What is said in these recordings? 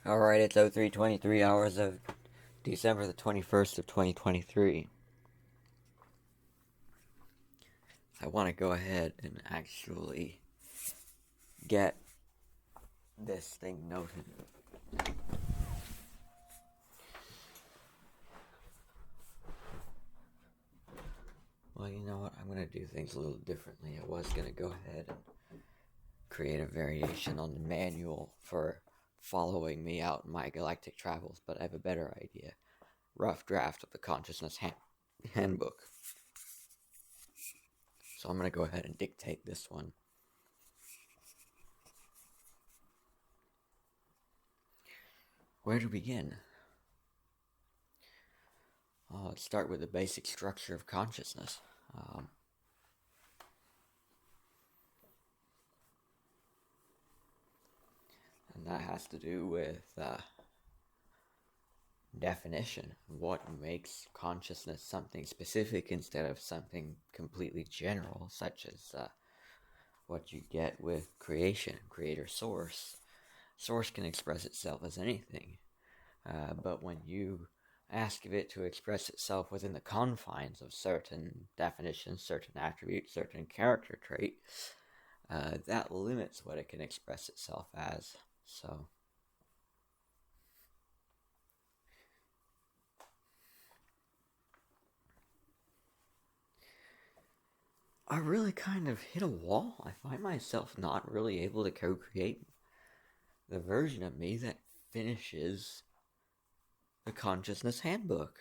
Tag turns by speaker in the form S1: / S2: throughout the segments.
S1: Alright, it's 03:23 hours of December the 21st of 2023. I want to go ahead and actually get this thing noted. Well, you know what? I'm going to do things a little differently. I was going to go ahead and create a variation on the manual for following me out in my galactic travels, but I have a better idea. Rough draft of the Consciousness Handbook. So I'm going to go ahead and dictate this one. Where to begin? Let's start with the basic structure of consciousness. And that has to do with definition. What makes consciousness something specific instead of something completely general, such as what you get with creation, creator source. Source can express itself as anything, but when you ask of it to express itself within the confines of certain definitions, certain attributes, certain character trait, that limits what it can express itself as. So I really kind of hit a wall. I find myself not really able to co-create the version of me that finishes the Consciousness Handbook.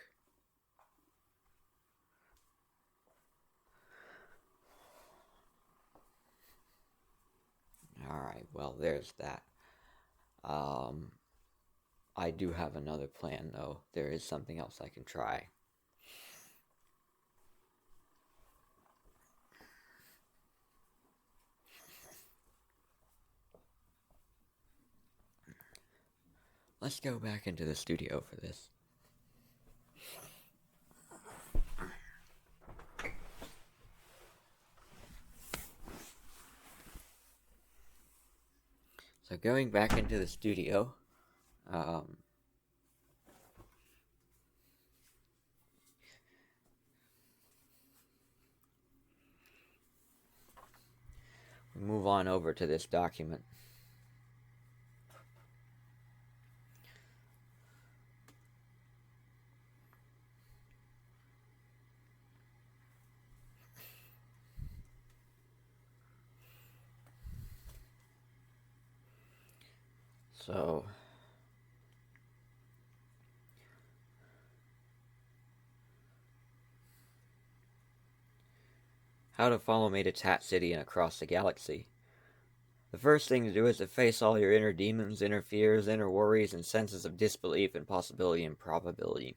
S1: Alright, well, there's that. I do have another plan, though. There is something else I can try. Let's go back into the studio for this. So going back into the studio, we move on over to this document. So how to follow me to Tat City and across the galaxy. The first thing to do is to face all your inner demons, inner fears, inner worries, and senses of disbelief in possibility and probability.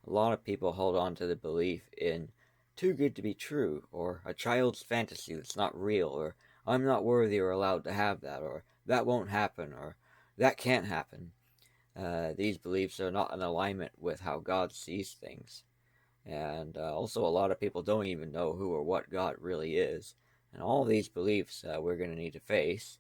S1: A lot of people hold on to the belief in too good to be true, or a child's fantasy that's not real, or I'm not worthy or allowed to have that, or that won't happen, or that can't happen. These beliefs are not in alignment with how God sees things. And also a lot of people don't even know who or what God really is. And all these beliefs we're going to need to face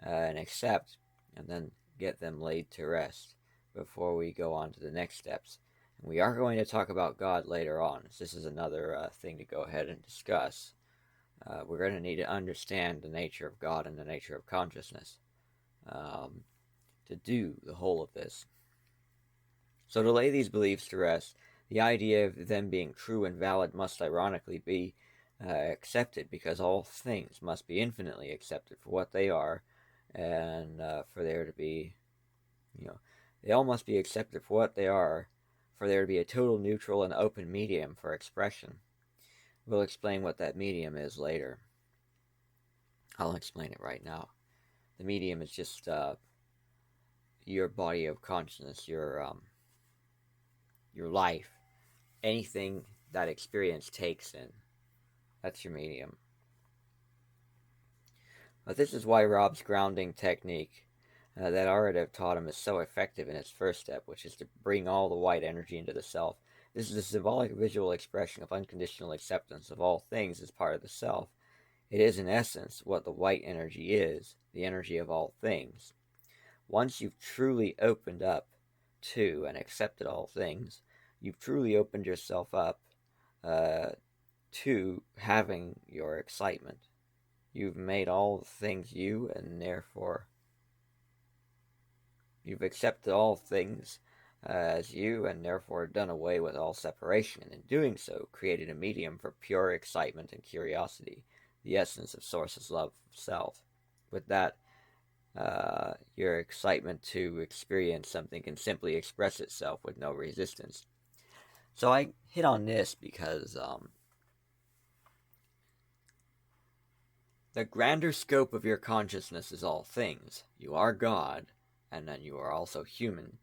S1: and accept, and then get them laid to rest before we go on to the next steps. And we are going to talk about God later on, so this is another thing to go ahead and discuss. We're going to need to understand the nature of God and the nature of consciousness to do the whole of this. So to lay these beliefs to rest, the idea of them being true and valid must ironically be accepted, because all things must be infinitely accepted for what they are, and for there to be, they all must be accepted for what they are, for there to be a total neutral and open medium for expression. We'll explain what that medium is later. I'll explain it right now. The medium is just your body of consciousness, your life, anything that experience takes in. That's your medium. But this is why Rob's grounding technique that Aradev taught him is so effective in its first step, which is to bring all the white energy into the self. This is a symbolic visual expression of unconditional acceptance of all things as part of the self. It is, in essence, what the white energy is, the energy of all things. once you've truly opened up to and accepted all things, you've truly opened yourself up to having your excitement. You've made all things you, and therefore you've accepted all things as you, and therefore done away with all separation, and in doing so created a medium for pure excitement and curiosity, the essence of Source's love of self. With that, your excitement to experience something can simply express itself with no resistance. So I hit on this because the grander scope of your consciousness is all things. You are God, and then you are also human,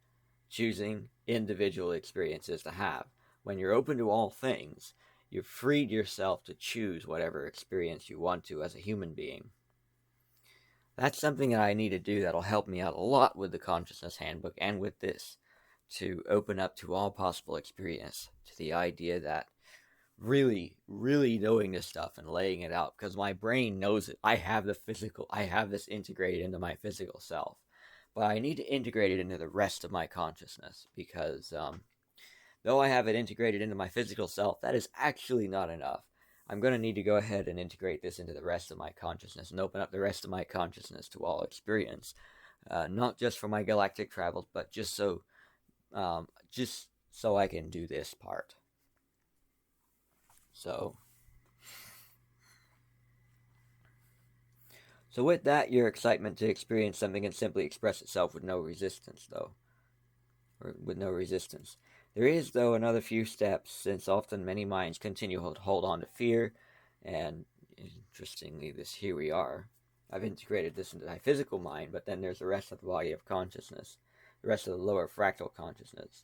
S1: choosing individual experiences to have. When you're open to all things, you've freed yourself to choose whatever experience you want to as a human being. That's something that I need to do that'll help me out a lot with the Consciousness Handbook and with this, to open up to all possible experience, to the idea that really knowing this stuff and laying it out, because my brain knows it. I have this integrated into my physical self, but I need to integrate it into the rest of my consciousness, because though I have it integrated into my physical self, that is actually not enough. I'm going to need to go ahead and integrate this into the rest of my consciousness and open up the rest of my consciousness to all experience, not just for my galactic travels, but just so I can do this part. So with that, your excitement to experience something can simply express itself with no resistance, though. Or with no resistance. There is, though, another few steps, since often many minds continue to hold on to fear, and interestingly, here we are. I've integrated this into my physical mind, but then there's the rest of the body of consciousness, the rest of the lower fractal consciousness.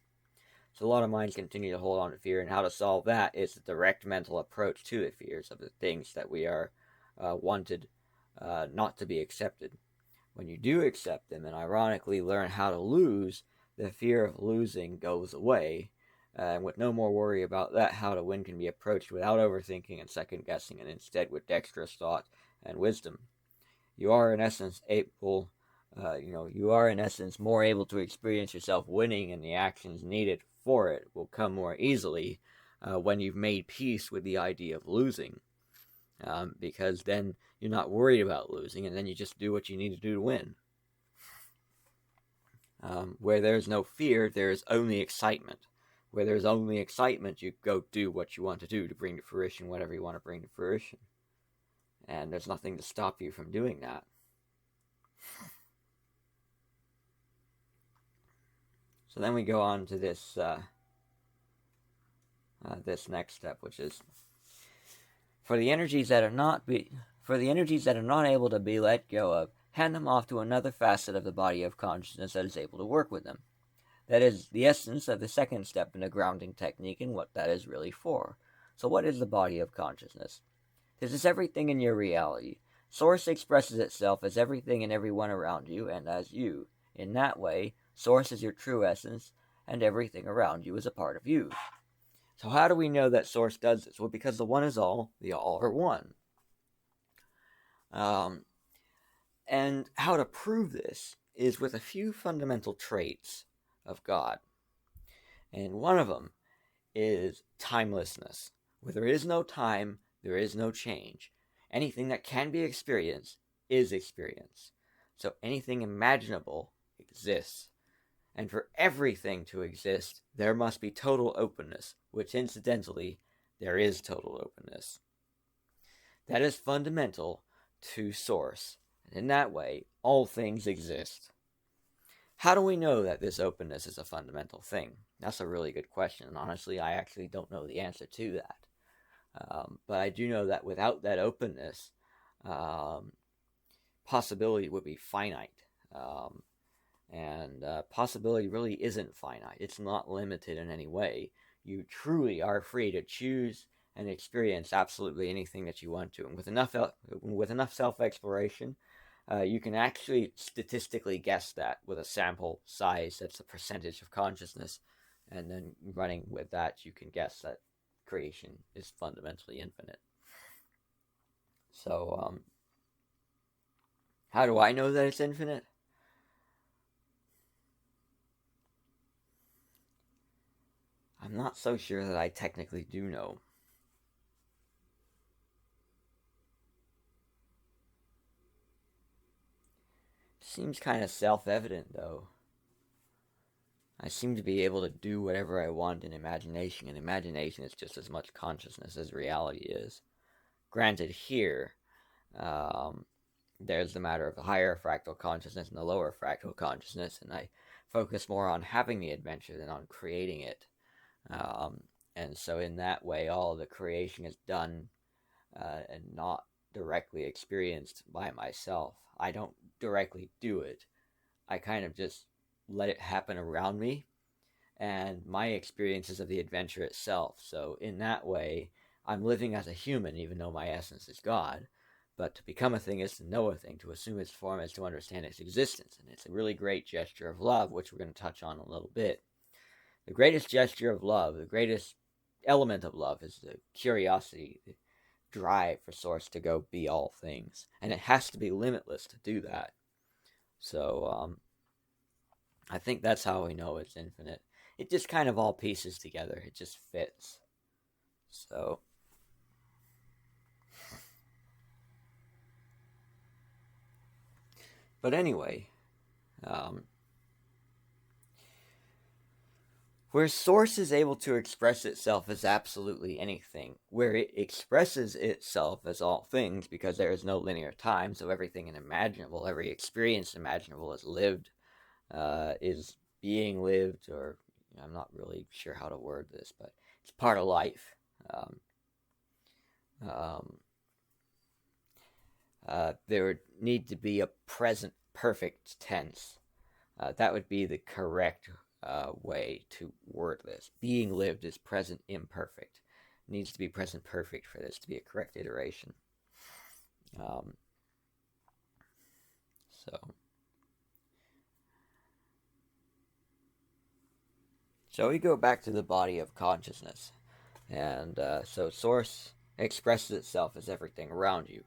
S1: So a lot of minds continue to hold on to fear, and how to solve that is a direct mental approach to the fears of the things that we are wanted not to be accepted. When you do accept them and ironically learn how to lose, the fear of losing goes away, and with no more worry about that, how to win can be approached without overthinking and second guessing, and instead with dexterous thought and wisdom. You are in essence more able to experience yourself winning, and the actions needed for it will come more easily when you've made peace with the idea of losing. Because then you're not worried about losing, and then you just do what you need to do to win. Where there's no fear, there's only excitement. Where there's only excitement, you go do what you want to do to bring to fruition whatever you want to bring to fruition. And there's nothing to stop you from doing that. So then we go on to this next step, which is for the energies that are not able to be let go of, hand them off to another facet of the body of consciousness that is able to work with them. That is the essence of the second step in the grounding technique and what that is really for. So what is the body of consciousness? This is everything in your reality. Source expresses itself as everything and everyone around you and as you. In that way, Source is your true essence, and everything around you is a part of you. So how do we know that Source does this? Well, because the one is all, the all are one. And how to prove this is with a few fundamental traits of God. And one of them is timelessness. Where there is no time, there is no change. Anything that can be experienced is experience. So anything imaginable exists. And for everything to exist, there must be total openness, which incidentally, there is total openness. That is fundamental to Source, and in that way, all things exist. How do we know that this openness is a fundamental thing? That's a really good question, and honestly, I actually don't know the answer to that. But I do know that without that openness, possibility would be finite. And possibility really isn't finite. It's not limited in any way. You truly are free to choose and experience absolutely anything that you want to. And with enough self-exploration, you can actually statistically guess that with a sample size that's a percentage of consciousness. And then running with that, you can guess that creation is fundamentally infinite. So, how do I know that it's infinite? I'm not so sure that I technically do know. Seems kind of self-evident, though. I seem to be able to do whatever I want in imagination, and imagination is just as much consciousness as reality is. Granted, here, um, there's the matter of the higher fractal consciousness and the lower fractal consciousness, and I focus more on having the adventure than on creating it. Um, and so, in that way, all of the creation is done and not directly experienced by myself. I don't directly do it. I kind of just let it happen around me and my experiences of the adventure itself. So, in that way, I'm living as a human, even though my essence is God. But to become a thing is to know a thing. To assume its form is to understand its existence. And it's a really great gesture of love, which we're going to touch on a little bit. The greatest gesture of love, the greatest element of love, is the curiosity, the drive for Source to go be all things. And it has to be limitless to do that. So, I think that's how we know it's infinite. It just kind of all pieces together. It just fits. So, but anyway, um, where Source is able to express itself as absolutely anything, where it expresses itself as all things because there is no linear time, so everything imaginable, every experience imaginable is lived, is being lived, or I'm not really sure how to word this, but it's part of life. Um, um, there would need to be a present perfect tense. That would be the correct way to word this. Being lived is present imperfect. It needs to be present perfect for this to be a correct iteration. Um, so, so we go back to the body of consciousness, and so Source expresses itself as everything around you.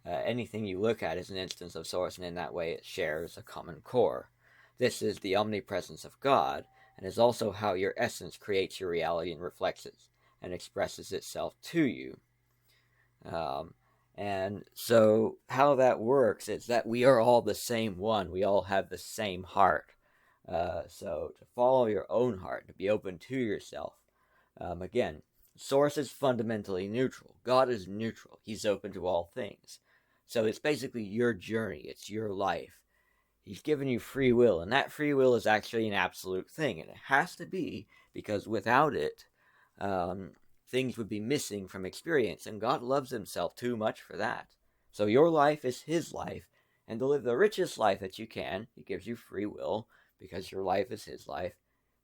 S1: Anything you look at is an instance of Source, and in that way it shares a common core. This is the omnipresence of God, and is also how your essence creates your reality and reflects it and expresses itself to you. Um, and so, how that works is that we are all the same one. We all have the same heart. So, to follow your own heart, to be open to yourself. Again, Source is fundamentally neutral. God is neutral. He's open to all things. So, it's basically your journey, it's your life. He's given you free will, and that free will is actually an absolute thing, and it has to be because without it, um, things would be missing from experience, and God loves Himself too much for that. So your life is His life, and to live the richest life that you can, He gives you free will because your life is His life.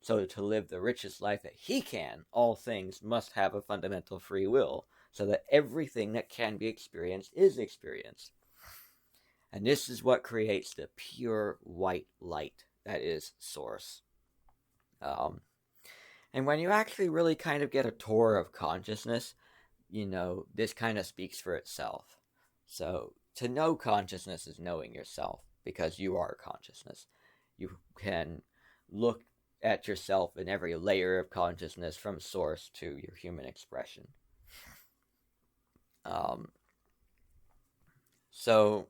S1: So to live the richest life that He can, all things must have a fundamental free will, so that everything that can be experienced is experienced. And this is what creates the pure white light that is Source. Um, and when you actually really kind of get a tour of consciousness, this kind of speaks for itself. So, to know consciousness is knowing yourself because you are consciousness. You can look at yourself in every layer of consciousness from Source to your human expression. Um, so,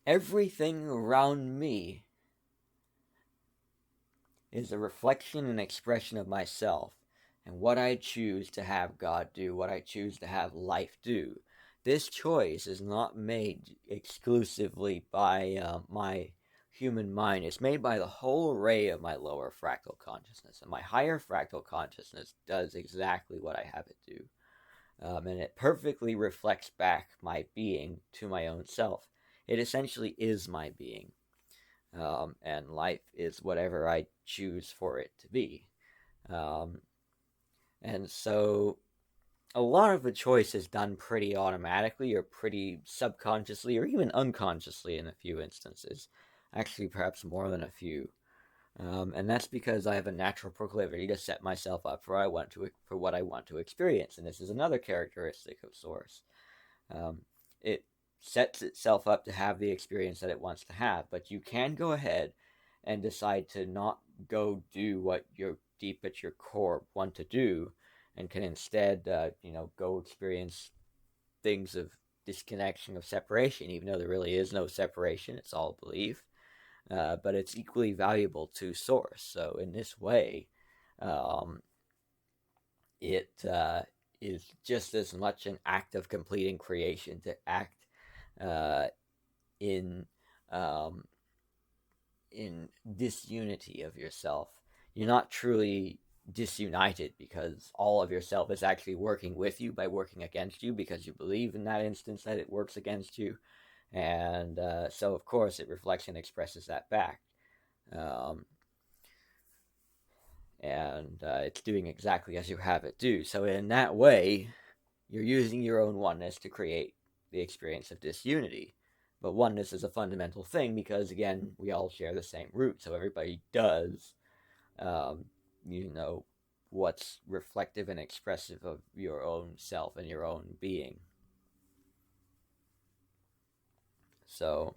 S1: everything around me is a reflection and expression of myself and what I choose to have God do, what I choose to have life do. This choice is not made exclusively by my human mind. It's made by the whole array of my lower fractal consciousness. And my higher fractal consciousness does exactly what I have it do. And it perfectly reflects back my being to my own self. It essentially is my being. And life is whatever I choose for it to be. Um, and so a lot of the choice is done pretty automatically or pretty subconsciously or even unconsciously in a few instances. Actually, perhaps more than a few. And that's because I have a natural proclivity to set myself up for what I want to experience. And this is another characteristic of Source. It sets itself up to have the experience that it wants to have, but you can go ahead and decide to not go do what you're deep at your core want to do, and can instead, go experience things of disconnection, of separation, even though there really is no separation. It's all belief. But it's equally valuable to Source. So in this way, um, it is just as much an act of completing creation to act uh, in um, in disunity of yourself. You're not truly disunited because all of yourself is actually working with you by working against you, because you believe in that instance that it works against you. And so, of course, it reflects and expresses that back. Um, and it's doing exactly as you have it do. So, in that way, you're using your own oneness to create the experience of disunity. But oneness is a fundamental thing because, again, we all share the same root. So, everybody does, um, what's reflective and expressive of your own self and your own being. So,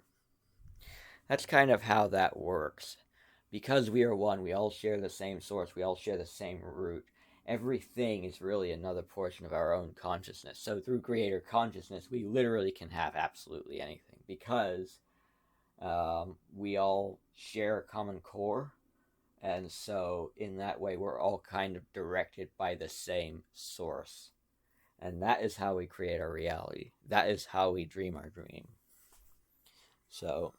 S1: that's kind of how that works. Because we are one, we all share the same source, we all share the same root. Everything is really another portion of our own consciousness. So through greater consciousness, we literally can have absolutely anything because we all share a common core. And so in that way, we're all kind of directed by the same source. And that is how we create our reality. That is how we dream our dream. So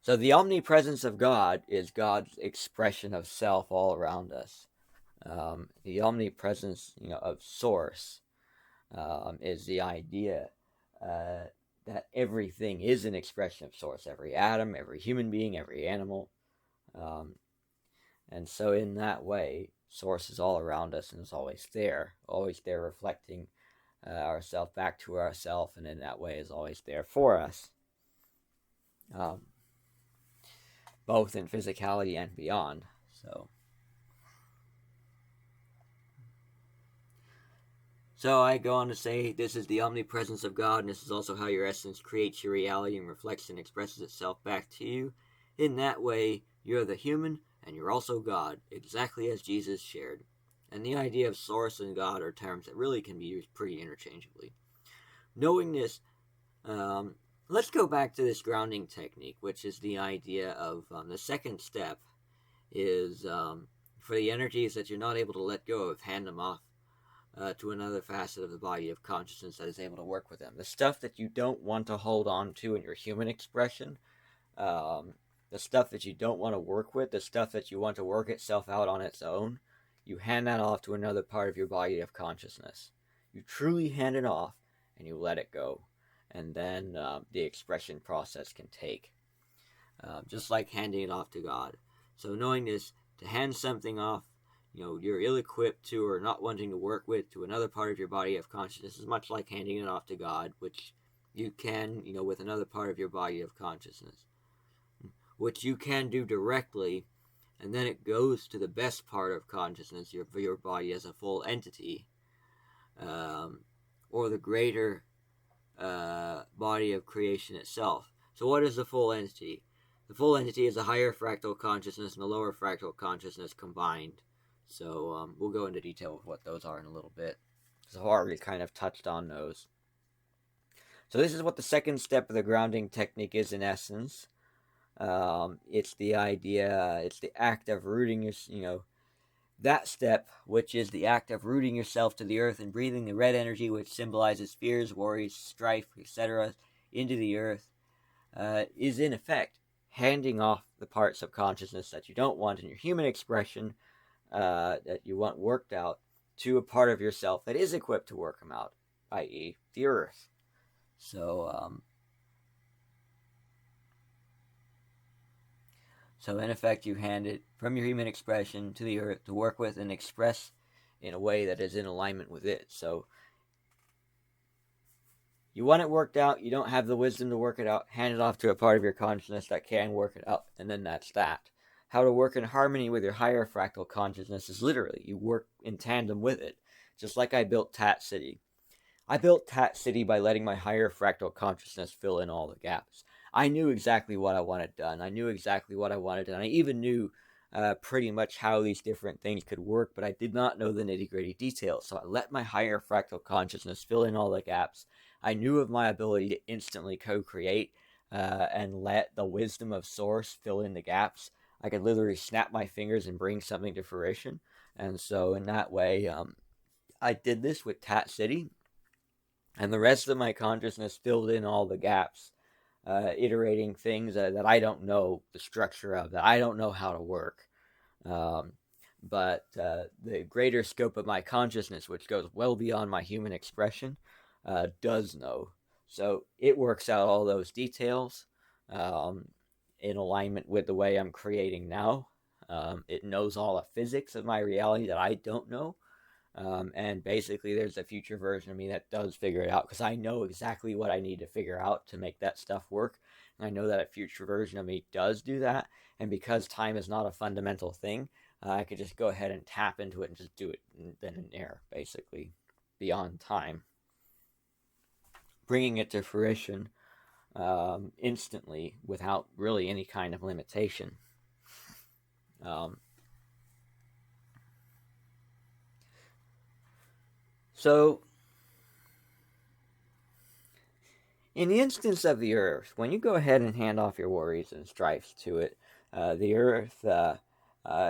S1: the omnipresence of God is God's expression of self all around us. The omnipresence, of Source, is the idea that everything is an expression of Source. Every atom, every human being, every animal, and so in that way, Source is all around us and is always there, reflecting ourself back to ourself, and in that way is always there for us. Both in physicality and beyond. So I go on to say, this is the omnipresence of God, and this is also how your essence creates your reality and reflects and expresses itself back to you. In that way, you're the human, and you're also God, exactly as Jesus shared. And the idea of Source and God are terms that really can be used pretty interchangeably. Knowing this, let's go back to this grounding technique, which is the idea of the second step is for the energies that you're not able to let go of, hand them off to another facet of the body of consciousness that is able to work with them. The stuff that you don't want to hold on to in your human expression, the stuff that you don't want to work with, the stuff that you want to work itself out on its own, you hand that off to another part of your body of consciousness. You truly hand it off and you let it go. And then the expression process can take. Just like handing it off to God. So knowing this, to hand something off, you're ill-equipped to or not wanting to work with to another part of your body of consciousness is much like handing it off to God, which you can, with another part of your body of consciousness, which you can do directly, and then it goes to the best part of consciousness, your body as a full entity, or the greater body of creation itself. So what is the full entity? The full entity is a higher fractal consciousness and a lower fractal consciousness combined. So we'll go into detail with what those are in a little bit. So I've already kind of touched on those. So this is what the second step of the grounding technique is in essence. It's the idea, it's the act of rooting that step, which is the act of rooting yourself to the earth and breathing the red energy, which symbolizes fears, worries, strife, etc., into the earth, is in effect handing off the parts of consciousness that you don't want in your human expression, that you want worked out, to a part of yourself that is equipped to work them out, i.e. the earth. So in effect, you hand it from your human expression to the earth to work with and express in a way that is in alignment with it. So you want it worked out, you don't have the wisdom to work it out, hand it off to a part of your consciousness that can work it out, and then that's that. How to work in harmony with your higher fractal consciousness is literally, you work in tandem with it. Just like I built Tat City. I built Tat City by letting my higher fractal consciousness fill in all the gaps. I knew exactly what I wanted done. I knew exactly what I wanted done. I even knew pretty much how these different things could work, but I did not know the nitty gritty details. So I let my higher fractal consciousness fill in all the gaps. I knew of my ability to instantly co create and let the wisdom of Source fill in the gaps. I could literally snap my fingers and bring something to fruition. And so, in that way, I did this with Tat City, and the rest of my consciousness filled in all the gaps, iterating things that I don't know the structure of, that I don't know how to work. Um, but the greater scope of my consciousness, which goes well beyond my human expression, does know. So it works out all those details um, in alignment with the way I'm creating now. It knows all the physics of my reality that I don't know. And basically, there's a future version of me that does figure it out because I know exactly what I need to figure out to make that stuff work. And I know that a future version of me does do that. And because time is not a fundamental thing, I could just go ahead and tap into it and just do it then and there, basically, beyond time, bringing it to fruition instantly without really any kind of limitation. So, in the instance of the Earth, when you go ahead and hand off your worries and strifes to it, the Earth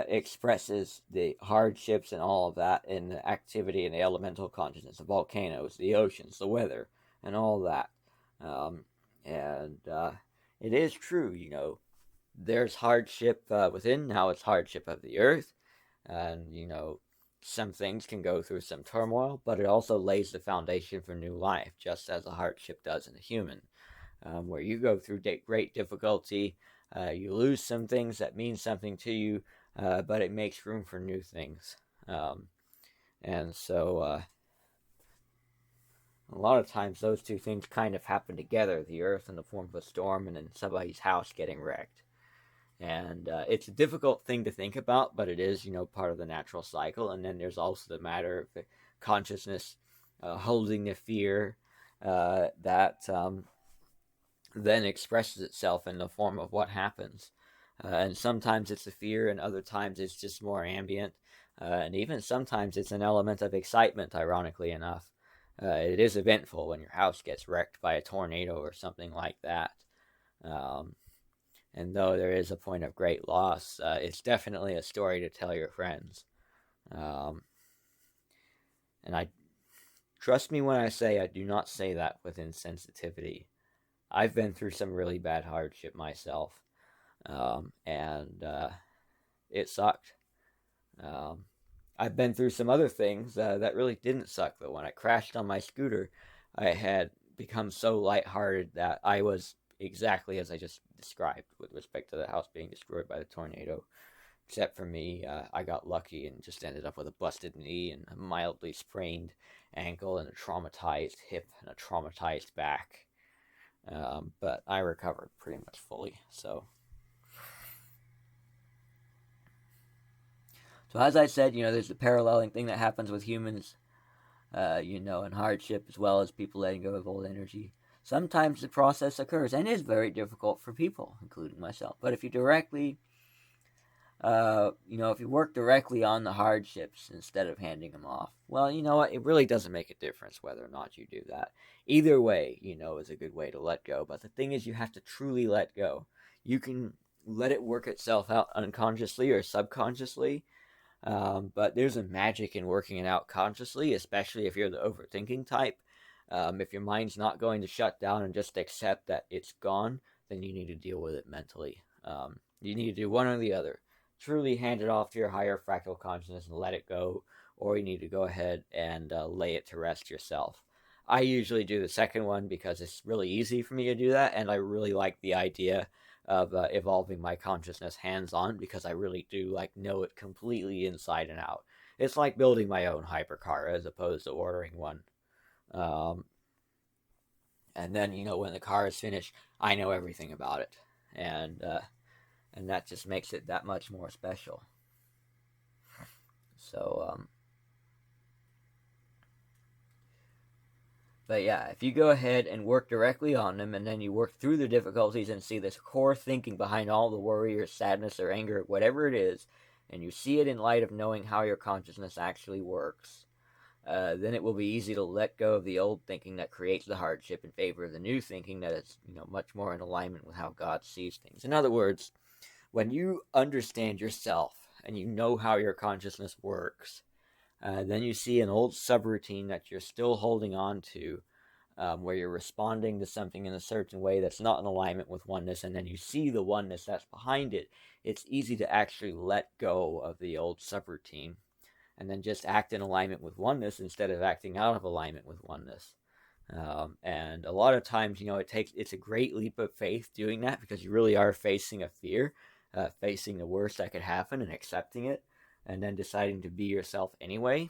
S1: expresses the hardships and all of that in the activity and the elemental consciousness, the volcanoes, the oceans, the weather, and all that. And it is true, there's hardship within. Now it's hardship of the Earth, and some things can go through some turmoil, but it also lays the foundation for new life, just as a hardship does in a human. Where you go through great difficulty, you lose some things that mean something to you, but it makes room for new things. And so a lot of times those two things kind of happen together, the earth in the form of a storm and then somebody's house getting wrecked. And it's a difficult thing to think about, but it is, part of the natural cycle. And then there's also the matter of the consciousness holding the fear that then expresses itself in the form of what happens. And sometimes it's a fear, and other times it's just more ambient. And even sometimes it's an element of excitement, ironically enough. It is eventful when your house gets wrecked by a tornado or something like that. And though there is a point of great loss, it's definitely a story to tell your friends. And I trust me when I say I do not say that with insensitivity. I've been through some really bad hardship myself, and it sucked. I've been through some other things that really didn't suck, though. When I crashed on my scooter, I had become so lighthearted that I was exactly as I just described with respect to the house being destroyed by the tornado. Except for me, I got lucky and just ended up with a busted knee and a mildly sprained ankle and a traumatized hip and a traumatized back. But I recovered pretty much fully. So as I said, there's the paralleling thing that happens with humans, and hardship as well as people letting go of old energy. Sometimes the process occurs and is very difficult for people, including myself. But if you directly, if you work directly on the hardships instead of handing them off, well, you know what? It really doesn't make a difference whether or not you do that. Either way, is a good way to let go. But the thing is, you have to truly let go. You can let it work itself out unconsciously or subconsciously. But there's a magic in working it out consciously, especially if you're the overthinking type. If your mind's not going to shut down and just accept that it's gone, then you need to deal with it mentally. You need to do one or the other. Truly hand it off to your higher fractal consciousness and let it go, or you need to go ahead and lay it to rest yourself. I usually do the second one because it's really easy for me to do that, and I really like the idea of evolving my consciousness hands-on because I really do know it completely inside and out. It's like building my own hypercar as opposed to ordering one. And then when the car is finished, I know everything about it, and that just makes it that much more special. So But yeah, if you go ahead and work directly on them, and then you work through the difficulties and see this core thinking behind all the worry or sadness or anger, whatever it is, and you see it in light of knowing how your consciousness actually works, then it will be easy to let go of the old thinking that creates the hardship in favor of the new thinking that is, much more in alignment with how God sees things. In other words, when you understand yourself and you know how your consciousness works, then you see an old subroutine that you're still holding on to, where you're responding to something in a certain way that's not in alignment with oneness, and then you see the oneness that's behind it. It's easy to actually let go of the old subroutine and then just act in alignment with oneness instead of acting out of alignment with oneness. And a lot of times, it's a great leap of faith doing that, because you really are facing a fear, facing the worst that could happen and accepting it, and then deciding to be yourself anyway.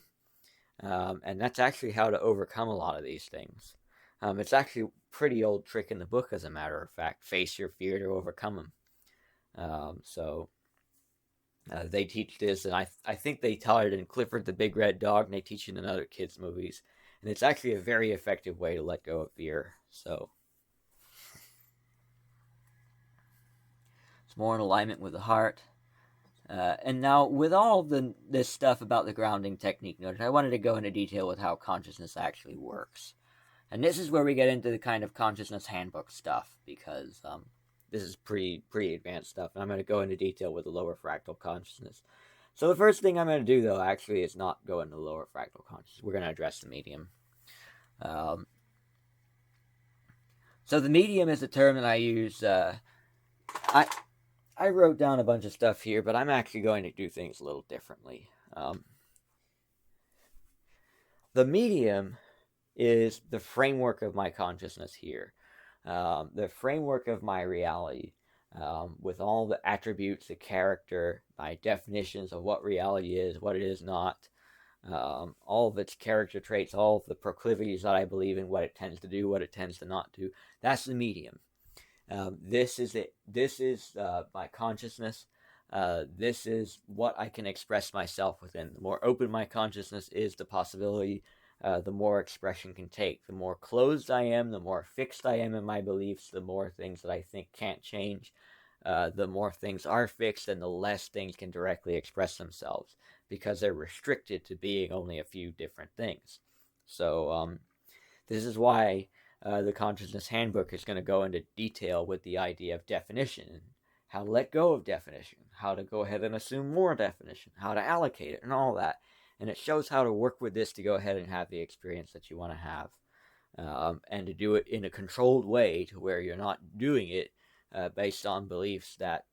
S1: And that's actually how to overcome a lot of these things. It's actually a pretty old trick in the book, as a matter of fact. Face your fear to overcome them. They teach this, and I think they taught it in Clifford the Big Red Dog, and they teach it in other kids' movies. And it's actually a very effective way to let go of fear. So it's more in alignment with the heart. And now, with all this stuff about the grounding technique noted, I wanted to go into detail with how consciousness actually works. And this is where we get into the kind of consciousness handbook stuff, because this is pretty advanced stuff, and I'm going to go into detail with the lower fractal consciousness. So the first thing I'm going to do, though, actually is not go into the lower fractal consciousness. We're going to address the medium. So the medium is a term that I use. I wrote down a bunch of stuff here, but I'm actually going to do things a little differently. The medium is the framework of my consciousness here. The framework of my reality, with all the attributes, the character, my definitions of what reality is, what it is not, all of its character traits, all of the proclivities that I believe in, what it tends to do, what it tends to not do. That's the medium. This is it. This is my consciousness. This is what I can express myself within. The more open my consciousness is to possibility, the more expression can take. The more closed I am, the more fixed I am in my beliefs, the more things that I think can't change. The more things are fixed, and the less things can directly express themselves, because they're restricted to being only a few different things. So this is why the Consciousness Handbook is going to go into detail with the idea of definition, how to let go of definition, how to go ahead and assume more definition, how to allocate it, and all that. And it shows how to work with this to go ahead and have the experience that you want to have, and to do it in a controlled way, to where you're not doing it based on beliefs that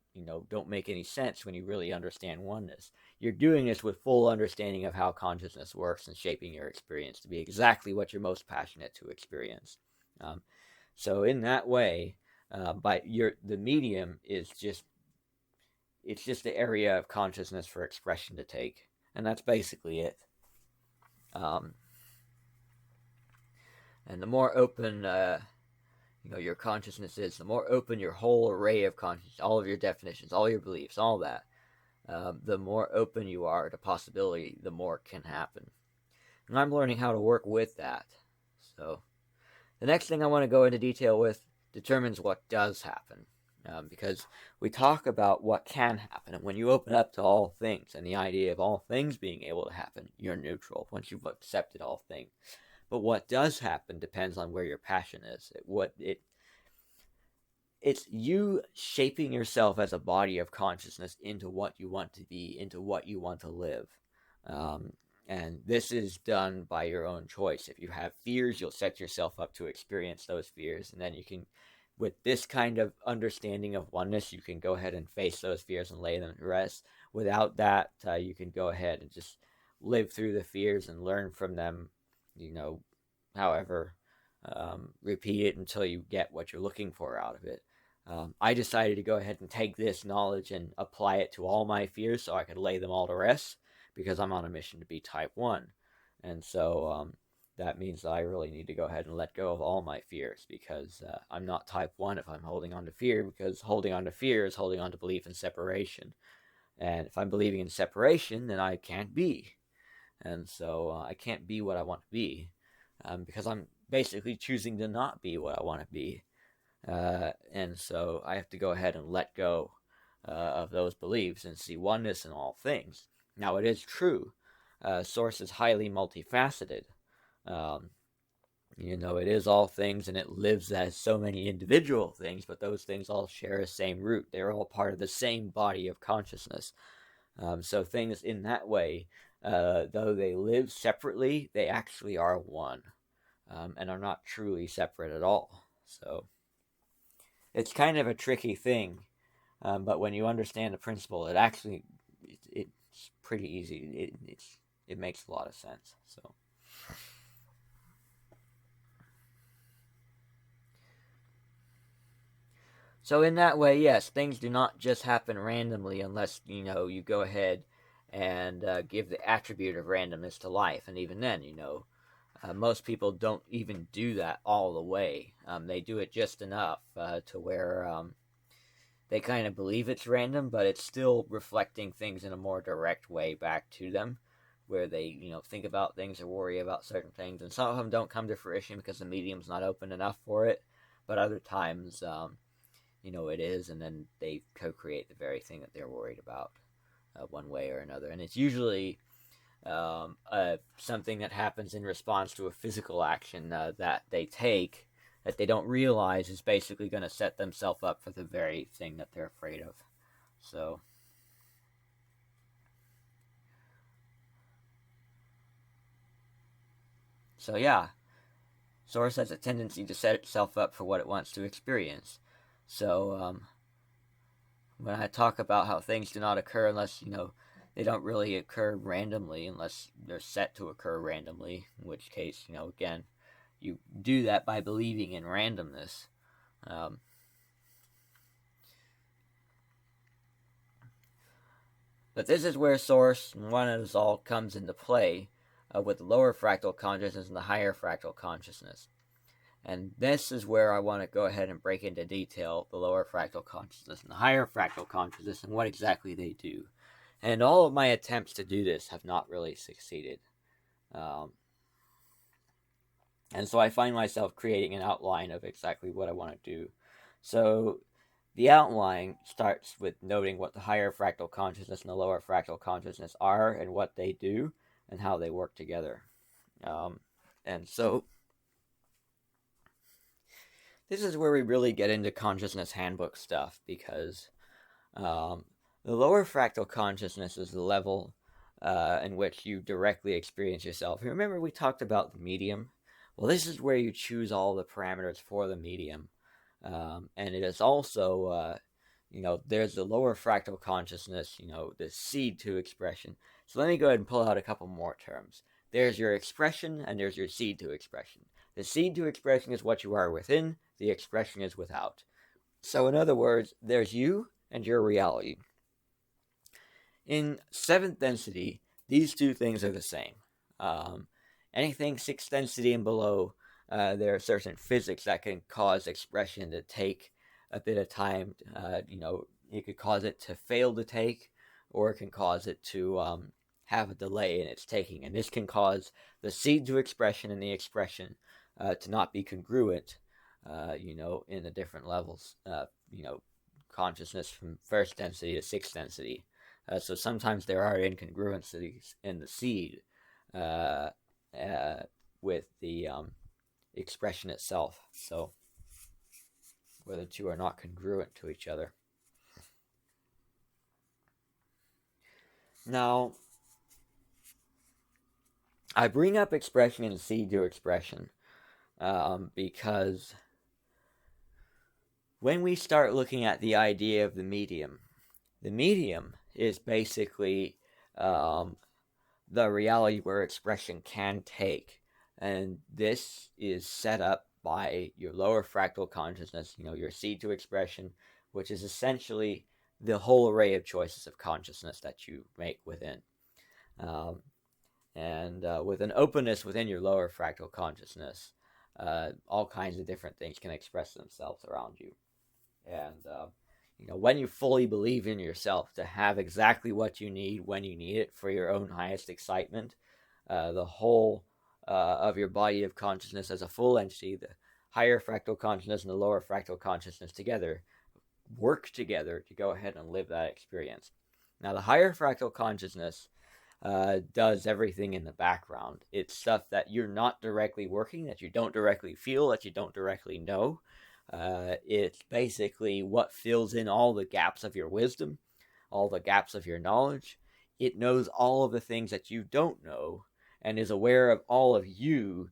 S1: don't make any sense when you really understand oneness. You're doing this with full understanding of how consciousness works and shaping your experience to be exactly what you're most passionate to experience. So in that way, the medium is just the area of consciousness for expression to take, and that's basically it. And the more open your consciousness is, the more open your whole array of consciousness, all of your definitions, all your beliefs, all that, the more open you are to possibility, the more can happen. And I'm learning how to work with that. So the next thing I want to go into detail with determines what does happen. Because we talk about what can happen, and when you open up to all things and the idea of all things being able to happen, you're neutral once you've accepted all things. But what does happen depends on where your passion is. It's you shaping yourself as a body of consciousness into what you want to be, into what you want to live. And this is done by your own choice. If you have fears, you'll set yourself up to experience those fears, and then you can, with this kind of understanding of oneness, you can go ahead and face those fears and lay them to rest. Without that, you can go ahead and just live through the fears and learn from them, however, repeat it until you get what you're looking for out of it. I decided to go ahead and take this knowledge and apply it to all my fears so I could lay them all to rest, because I'm on a mission to be type 1. And so that means that I really need to go ahead and let go of all my fears, because I'm not type 1 if I'm holding on to fear, because holding on to fear is holding on to belief in separation. And if I'm believing in separation, then I can't be. And so I can't be what I want to be, because I'm basically choosing to not be what I want to be. And so I have to go ahead and let go of those beliefs and see oneness in all things. Now, it is true. Source is highly multifaceted. Um, it is all things and it lives as so many individual things, but those things all share a same root. They're all part of the same body of consciousness. So things in that way, though they live separately, they actually are one, and are not truly separate at all. So it's kind of a tricky thing, but when you understand the principle, it's pretty easy. It makes a lot of sense. So in that way, yes, things do not just happen randomly unless you go ahead and give the attribute of randomness to life, and even then, most people don't even do that all the way. They do it just enough to where they kind of believe it's random, but it's still reflecting things in a more direct way back to them, where they think about things or worry about certain things, and some of them don't come to fruition because the medium's not open enough for it, but other times it is, and then they co-create the very thing that they're worried about one way or another. And it's usually something that happens in response to a physical action that they take that they don't realize is basically going to set themselves up for the very thing that they're afraid of. So yeah, Source has a tendency to set itself up for what it wants to experience. So when I talk about how things do not occur unless, they don't really occur randomly unless they're set to occur randomly, in which case, again, you do that by believing in randomness. But this is where Source and oneness all comes into play with the lower fractal consciousness and the higher fractal consciousness. And this is where I want to go ahead and break into detail the lower fractal consciousness and the higher fractal consciousness and what exactly they do. And all of my attempts to do this have not really succeeded. And so I find myself creating an outline of exactly what I want to do. So the outline starts with noting what the higher fractal consciousness and the lower fractal consciousness are and what they do and how they work together. And so this is where we really get into consciousness handbook stuff, because the lower fractal consciousness is the level in which you directly experience yourself. Remember we talked about the medium? Well, this is where you choose all the parameters for the medium. And it is also, there's the lower fractal consciousness, the seed to expression. So let me go ahead and pull out a couple more terms. There's your expression and there's your seed to expression. The seed to expression is what you are within, the expression is without. So in other words, there's you and your reality. In 7th density, these two things are the same. Anything 6th density and below, there are certain physics that can cause expression to take a bit of time. It could cause it to fail to take, or it can cause it to have a delay in its taking. And this can cause the seed to expression and the expression to not be congruent, in the different levels, consciousness from 1st density to 6th density. So sometimes there are incongruencies in the seed with the expression itself, so where the two are not congruent to each other. Now, I bring up expression and seed to expression because when we start looking at the idea of the medium is basically the reality where expression can take. And this is set up by your lower fractal consciousness, your seed to expression, which is essentially the whole array of choices of consciousness that you make within. And with an openness within your lower fractal consciousness, all kinds of different things can express themselves around you. And when you fully believe in yourself to have exactly what you need when you need it for your own highest excitement, the whole of your body of consciousness as a full entity, the higher fractal consciousness and the lower fractal consciousness together work together to go ahead and live that experience. Now, the higher fractal consciousness does everything in the background. It's stuff that you're not directly working, that you don't directly feel, that you don't directly know. It's basically what fills in all the gaps of your wisdom, all the gaps of your knowledge. It knows all of the things that you don't know and is aware of all of you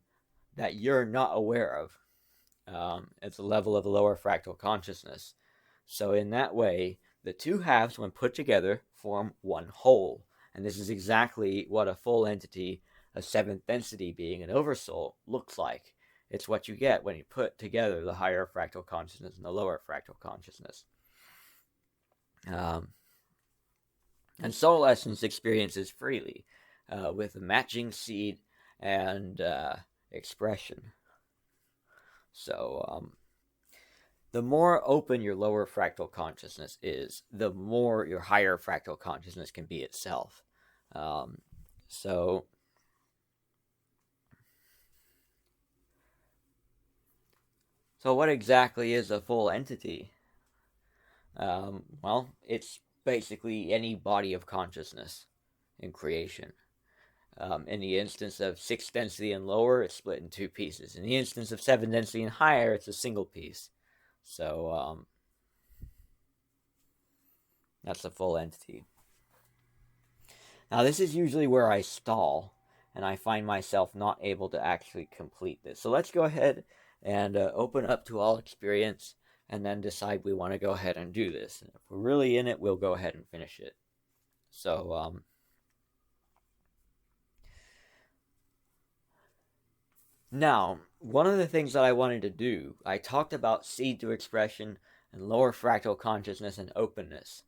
S1: that you're not aware of. It's a level of lower fractal consciousness. So in that way, the two halves, when put together, form one whole. And this is exactly what a full entity, a seventh density being, an oversoul, looks like. It's what you get when you put together the higher fractal consciousness and the lower fractal consciousness. And soul essence experiences freely with a matching seed and expression. So the more open your lower fractal consciousness is, the more your higher fractal consciousness can be itself. So what exactly is a full entity? Well, it's basically any body of consciousness in creation. In the instance of 6 density and lower, it's split in 2 pieces. In the instance of 7 density and higher, it's a single piece. So that's a full entity. Now, this is usually where I stall, and I find myself not able to actually complete this. So let's go ahead and open up to all experience, and then decide we want to go ahead and do this. And if we're really in it, we'll go ahead and finish it. So, now, one of the things that I wanted to do, I talked about seed to expression and lower fractal consciousness and openness.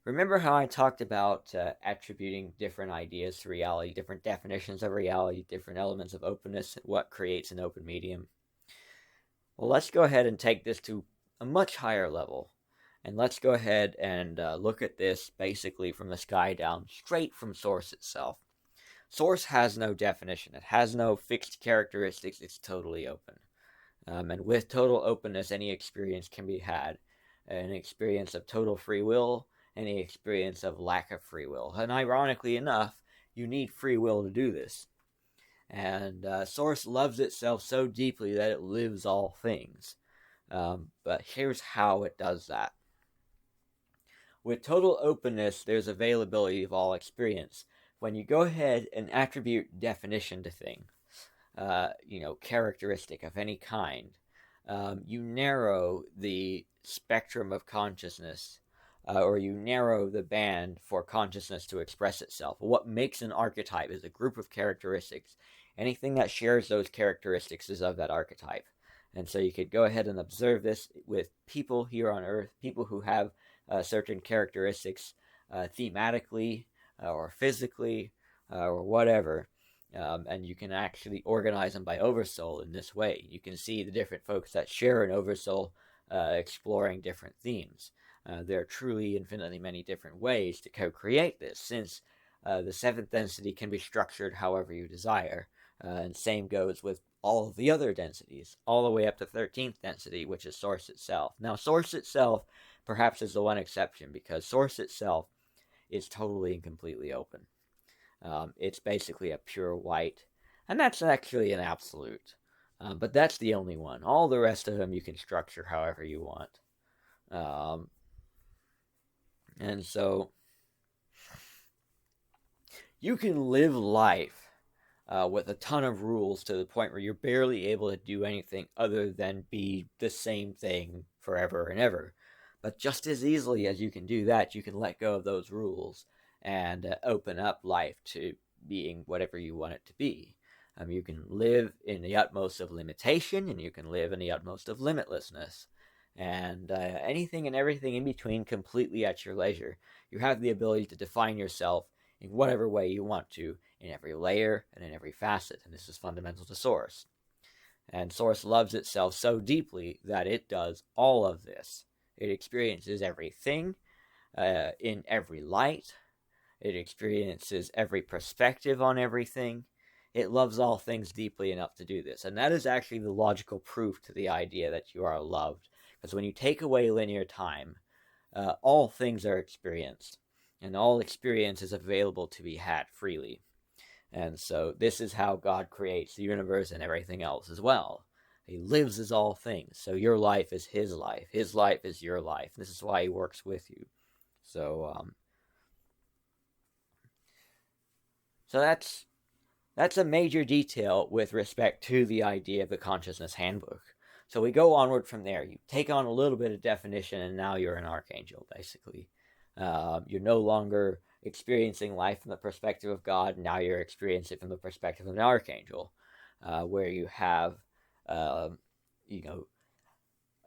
S1: Remember how I talked about attributing different ideas to reality, different definitions of reality, different elements of openness, what creates an open medium? Well, let's go ahead and take this to a much higher level. And let's go ahead and look at this basically from the sky down, straight from Source itself. Source has no definition. It has no fixed characteristics. It's totally open. And with total openness, any experience can be had. An experience of total free will, any experience of lack of free will. And ironically enough, you need free will to do this. And Source loves itself so deeply that it lives all things. But here's how it does that. With total openness, there's availability of all experience. When you go ahead and attribute definition to things, characteristic of any kind, you narrow the spectrum of consciousness, or you narrow the band for consciousness to express itself. What makes an archetype is a group of characteristics. Anything that shares those characteristics is of that archetype. And so you could go ahead and observe this with people here on Earth, people who have certain characteristics thematically or physically or whatever. And you can actually organize them by oversoul in this way. You can see the different folks that share an oversoul exploring different themes. There are truly infinitely many different ways to co-create this, since the 7th density can be structured however you desire. And same goes with all of the other densities, all the way up to 13th density, which is Source itself. Now, Source itself perhaps is the one exception, because Source itself is totally and completely open. It's basically a pure white, and that's actually an absolute. But that's the only one. All the rest of them you can structure however you want. And so you can live life with a ton of rules to the point where you're barely able to do anything other than be the same thing forever and ever. But just as easily as you can do that, you can let go of those rules and open up life to being whatever you want it to be. You can live in the utmost of limitation, and you can live in the utmost of limitlessness. And anything and everything in between, completely at your leisure. You have the ability to define yourself in whatever way you want to, in every layer and in every facet. And this is fundamental to Source. And Source loves itself so deeply that it does all of this. It experiences everything in every light. It experiences every perspective on everything. it loves all things deeply enough to do this. And that is actually the logical proof to the idea that you are loved. Because when you take away linear time, all things are experienced, and all experience is available to be had freely. And so this is how God creates the universe and everything else as well. He lives as all things. So your life is his life. His life is your life. This is why he works with you. So that's a major detail with respect to the idea of the consciousness handbook. So we go onward from there. You take on a little bit of definition, and now you're an archangel, basically. You're no longer experiencing life from the perspective of God. Now you're experiencing it from the perspective of an archangel, where you have, you know,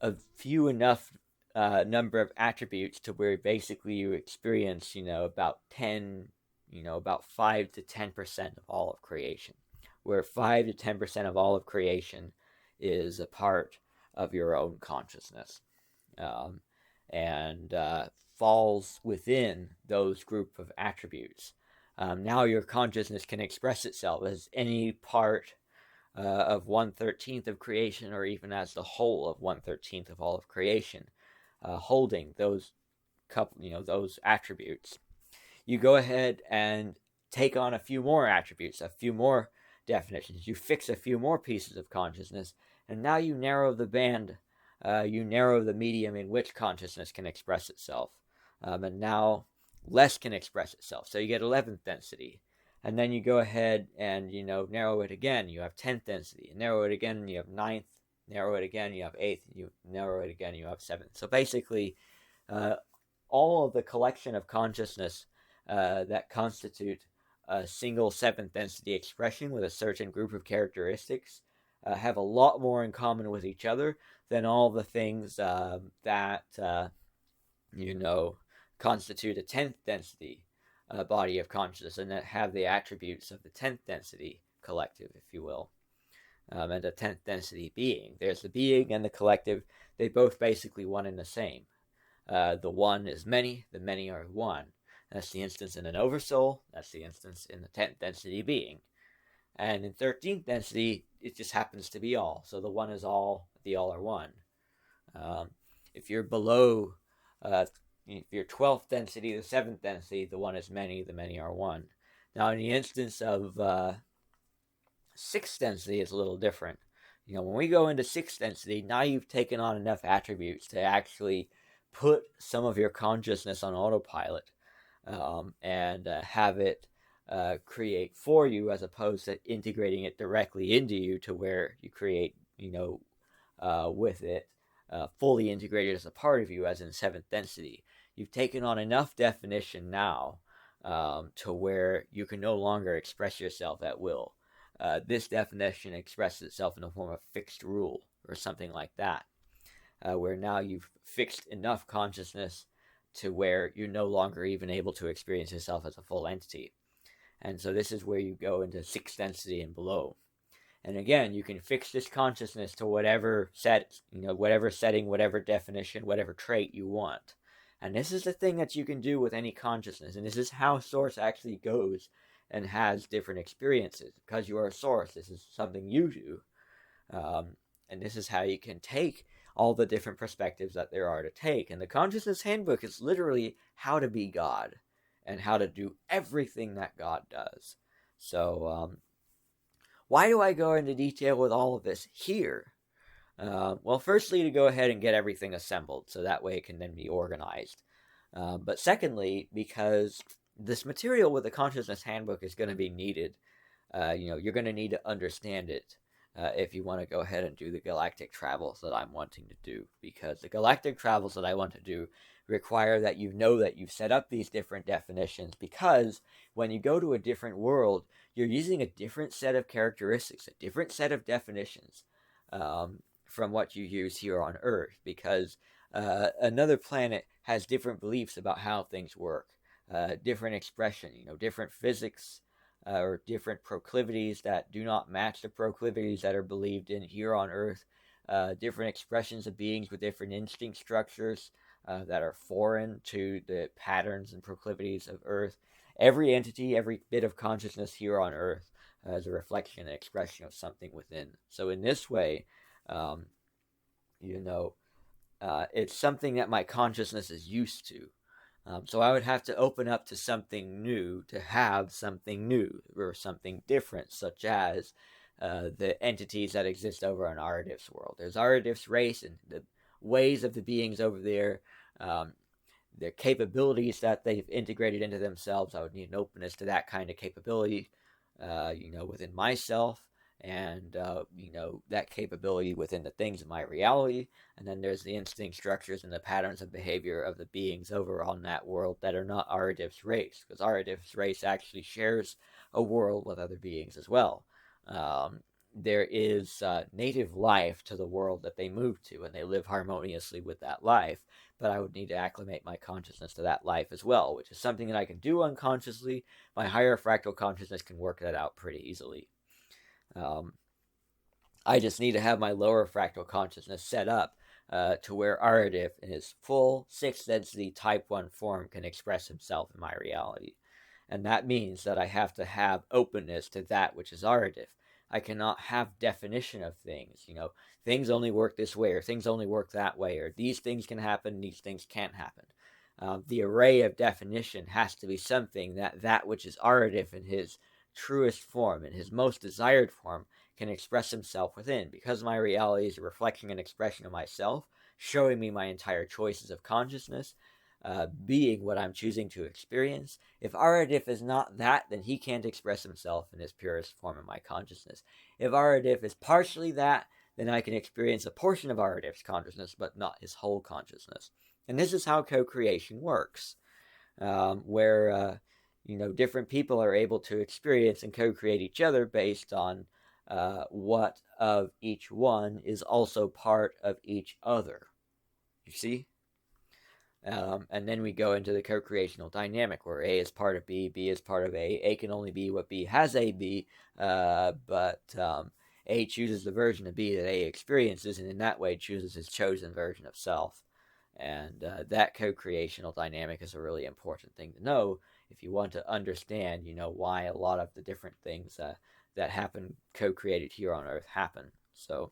S1: a few enough number of attributes to where basically you experience, about 5 to 10% of all of creation, where 5 to 10% of all of creation is a part of your own consciousness, and falls within those group of attributes. Now your consciousness can express itself as any part of 1/13 of creation, or even as the whole of 1/13 of all of creation, holding those those attributes. You go ahead and take on a few more attributes, a few more definitions. You fix a few more pieces of consciousness, and now you narrow the band. You narrow the medium in which consciousness can express itself, and now less can express itself. So you get 11th density, and then you go ahead and narrow it again. You have 10th density, and narrow it again. And you have 9th. Narrow it again. You have 8th. You narrow it again. You have 7th. So basically, all of the collection of consciousness that constitute a single 7th density expression with a certain group of characteristics have a lot more in common with each other than all the things that constitute a 10th density body of consciousness, and that have the attributes of the 10th density collective, if you will, and a 10th density being. There's the being and the collective. They both basically one and the same. The one is many, the many are one. That's the instance in an oversoul. That's the instance in the 10th density being. And in 13th density, it just happens to be all. So the one is all, the all are one. If you're below, if you're 12th density, the 7th density, the one is many, the many are one. Now in the instance of 6th density, it's a little different. When we go into 6th density, now you've taken on enough attributes to actually put some of your consciousness on autopilot, and have it create for you, as opposed to integrating it directly into you to where you create, with it fully integrated as a part of you, as in 7th density. You've taken on enough definition now to where you can no longer express yourself at will. This definition expresses itself in the form of fixed rule or something like that, where now you've fixed enough consciousness to where you're no longer even able to experience yourself as a full entity. And so this is where you go into 6th density and below. And again, you can fix this consciousness to whatever whatever setting, whatever definition, whatever trait you want. And this is the thing that you can do with any consciousness. And this is how Source actually goes and has different experiences. Because you are a Source, this is something you do. And this is how you can take all the different perspectives that there are to take. And the Consciousness Handbook is literally how to be God and how to do everything that God does. So, why do I go into detail with all of this here? Well, firstly, to go ahead and get everything assembled, so that way it can then be organized. But secondly, because this material with the Consciousness Handbook is going to be needed. You're going to need to understand it if you want to go ahead and do the galactic travels that I'm wanting to do. Because the galactic travels that I want to do require that you know that you've set up these different definitions, because when you go to a different world, you're using a different set of characteristics, a different set of definitions from what you use here on Earth, because another planet has different beliefs about how things work, different expression, different physics, or different proclivities that do not match the proclivities that are believed in here on Earth, different expressions of beings with different instinct structures that are foreign to the patterns and proclivities of Earth. Every entity, every bit of consciousness here on Earth as a reflection and expression of something within. So in this way, um, you know, it's something that my consciousness is used to. So I would have to open up to something new to have something new or something different, such as the entities that exist over in Aradif's world. There's Aradif's race and the ways of the beings over there, um, their capabilities that they've integrated into themselves. I would need an openness to that kind of capability, within myself, and that capability within the things in my reality. And then there's the instinct structures and the patterns of behavior of the beings over on that world that are not Aradif's race, because Aradif's race actually shares a world with other beings as well. There is native life to the world that they move to, and they live harmoniously with that life. But I would need to acclimate my consciousness to that life as well, which is something that I can do unconsciously. My higher fractal consciousness can work that out pretty easily. I just need to have my lower fractal consciousness set up to where Aradif in his full 6th density type 1 form can express himself in my reality. And that means that I have to have openness to that which is Aradif. I cannot have definition of things. Things only work this way, or things only work that way, or these things can happen, these things can't happen. The array of definition has to be something that which is Aradif in his truest form, in his most desired form, can express himself within, because my reality is a reflection and expression of myself, showing me my entire choices of consciousness, being what I'm choosing to experience. If Aradif is not that, then he can't express himself in his purest form in my consciousness. If Aradif is partially that, then I can experience a portion of Aradif's consciousness, but not his whole consciousness. And this is how co-creation works, where different people are able to experience and co-create each other based on what of each one is also part of each other. You see? And then we go into the co-creational dynamic, where A is part of B, B is part of A. A can only be what B has A be, but A chooses the version of B that A experiences, and in that way chooses his chosen version of self. And that co-creational dynamic is a really important thing to know if you want to understand, why a lot of the different things that happen co-created here on Earth happen. So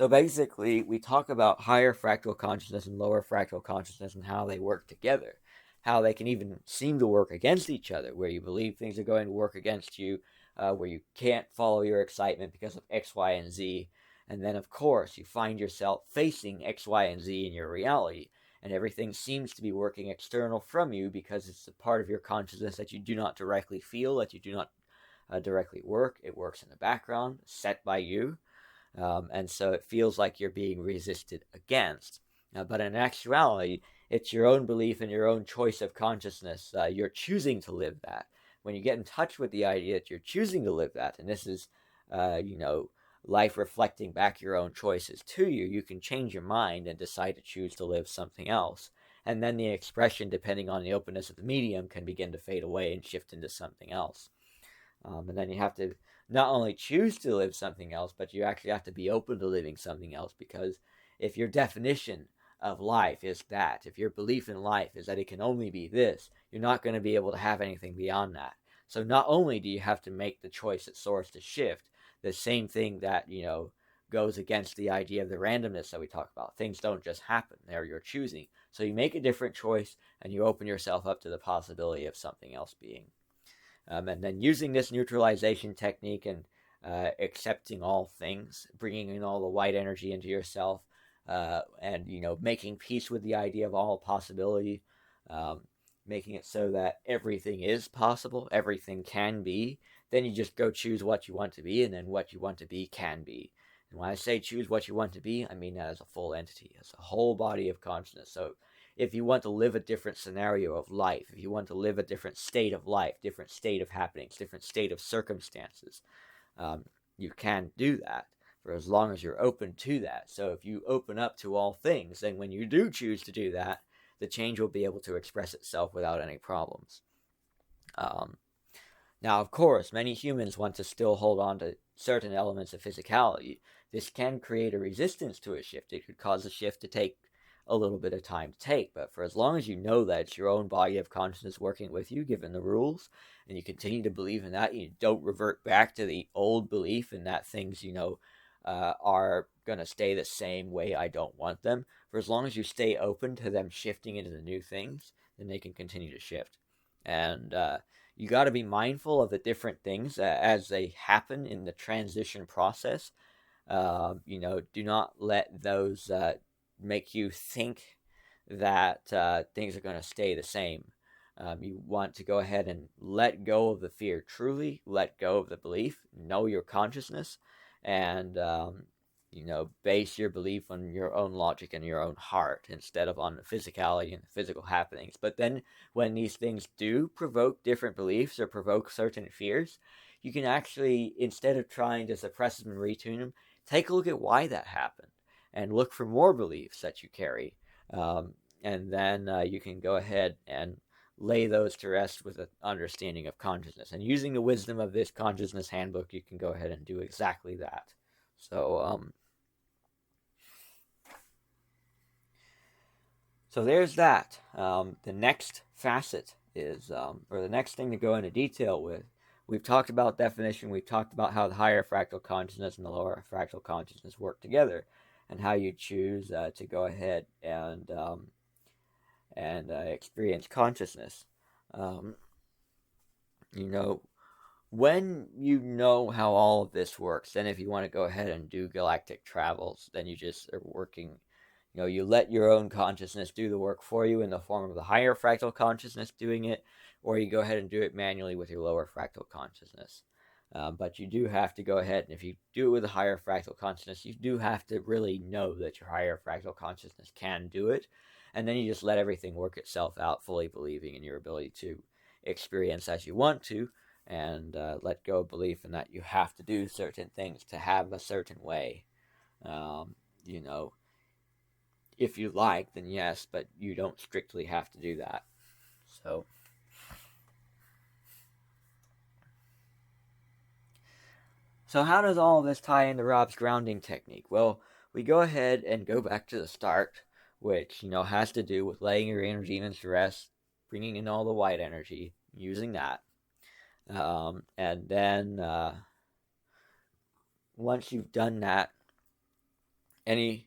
S1: basically, we talk about higher fractal consciousness and lower fractal consciousness and how they work together, how they can even seem to work against each other, where you believe things are going to work against you, where you can't follow your excitement because of X, Y, and Z. And then, of course, you find yourself facing X, Y, and Z in your reality, and everything seems to be working external from you because it's a part of your consciousness that you do not directly feel, that you do not directly work. It works in the background, set by you. And so it feels like you're being resisted against. But in actuality, it's your own belief and your own choice of consciousness. You're choosing to live that. When you get in touch with the idea that you're choosing to live that, and this is, life reflecting back your own choices to you, you can change your mind and decide to choose to live something else. And then the expression, depending on the openness of the medium, can begin to fade away and shift into something else. And then you have to not only choose to live something else, but you actually have to be open to living something else, because if your definition of life is that, if your belief in life is that it can only be this, you're not going to be able to have anything beyond that. So not only do you have to make the choice at source to shift, the same thing that, goes against the idea of the randomness that we talk about. Things don't just happen. They're your choosing. So you make a different choice and you open yourself up to the possibility of something else being. And then using this neutralization technique and accepting all things, bringing in all the white energy into yourself, and making peace with the idea of all possibility, making it so that everything is possible, everything can be. Then you just go choose what you want to be, and then what you want to be can be. And when I say choose what you want to be, I mean that as a full entity, as a whole body of consciousness. So if you want to live a different scenario of life, if you want to live a different state of life, different state of happenings, different state of circumstances, you can do that for as long as you're open to that. So if you open up to all things, then when you do choose to do that, the change will be able to express itself without any problems. Now, of course, many humans want to still hold on to certain elements of physicality. This can create a resistance to a shift. It could cause a shift to take a little bit of time to take. But for as long as you know that it's your own body of consciousness working with you, given the rules, and you continue to believe in that, you don't revert back to the old belief in that things, are going to stay the same way I don't want them. For as long as you stay open to them shifting into the new things, then they can continue to shift. And you got to be mindful of the different things as they happen in the transition process. Do not let those make you think that things are going to stay the same. You want to go ahead and let go of the fear, truly let go of the belief, know your consciousness, and base your belief on your own logic and your own heart instead of on the physicality and the physical happenings. But then when these things do provoke different beliefs or provoke certain fears, you can actually, instead of trying to suppress them and retune them, take a look at why that happened and look for more beliefs that you carry. And then you can go ahead and lay those to rest with an understanding of consciousness. And using the wisdom of this consciousness handbook, you can go ahead and do exactly that. So there's that. The next facet is, or the next thing to go into detail with, we've talked about definition, we've talked about how the higher fractal consciousness and the lower fractal consciousness work together, and how you choose to go ahead and experience consciousness. When you know how all of this works, then if you want to go ahead and do galactic travels, then you just are working, you let your own consciousness do the work for you in the form of the higher fractal consciousness doing it, or you go ahead and do it manually with your lower fractal consciousness. But you do have to go ahead, and if you do it with a higher fractal consciousness, you do have to really know that your higher fractal consciousness can do it, and then you just let everything work itself out, fully believing in your ability to experience as you want to, and let go of belief in that you have to do certain things to have a certain way. If you like, then yes, but you don't strictly have to do that. So how does all of this tie into Rob's grounding technique? Well, we go ahead and go back to the start, which, has to do with letting your inner demons to rest, bringing in all the white energy, using that. And then once you've done that, anything,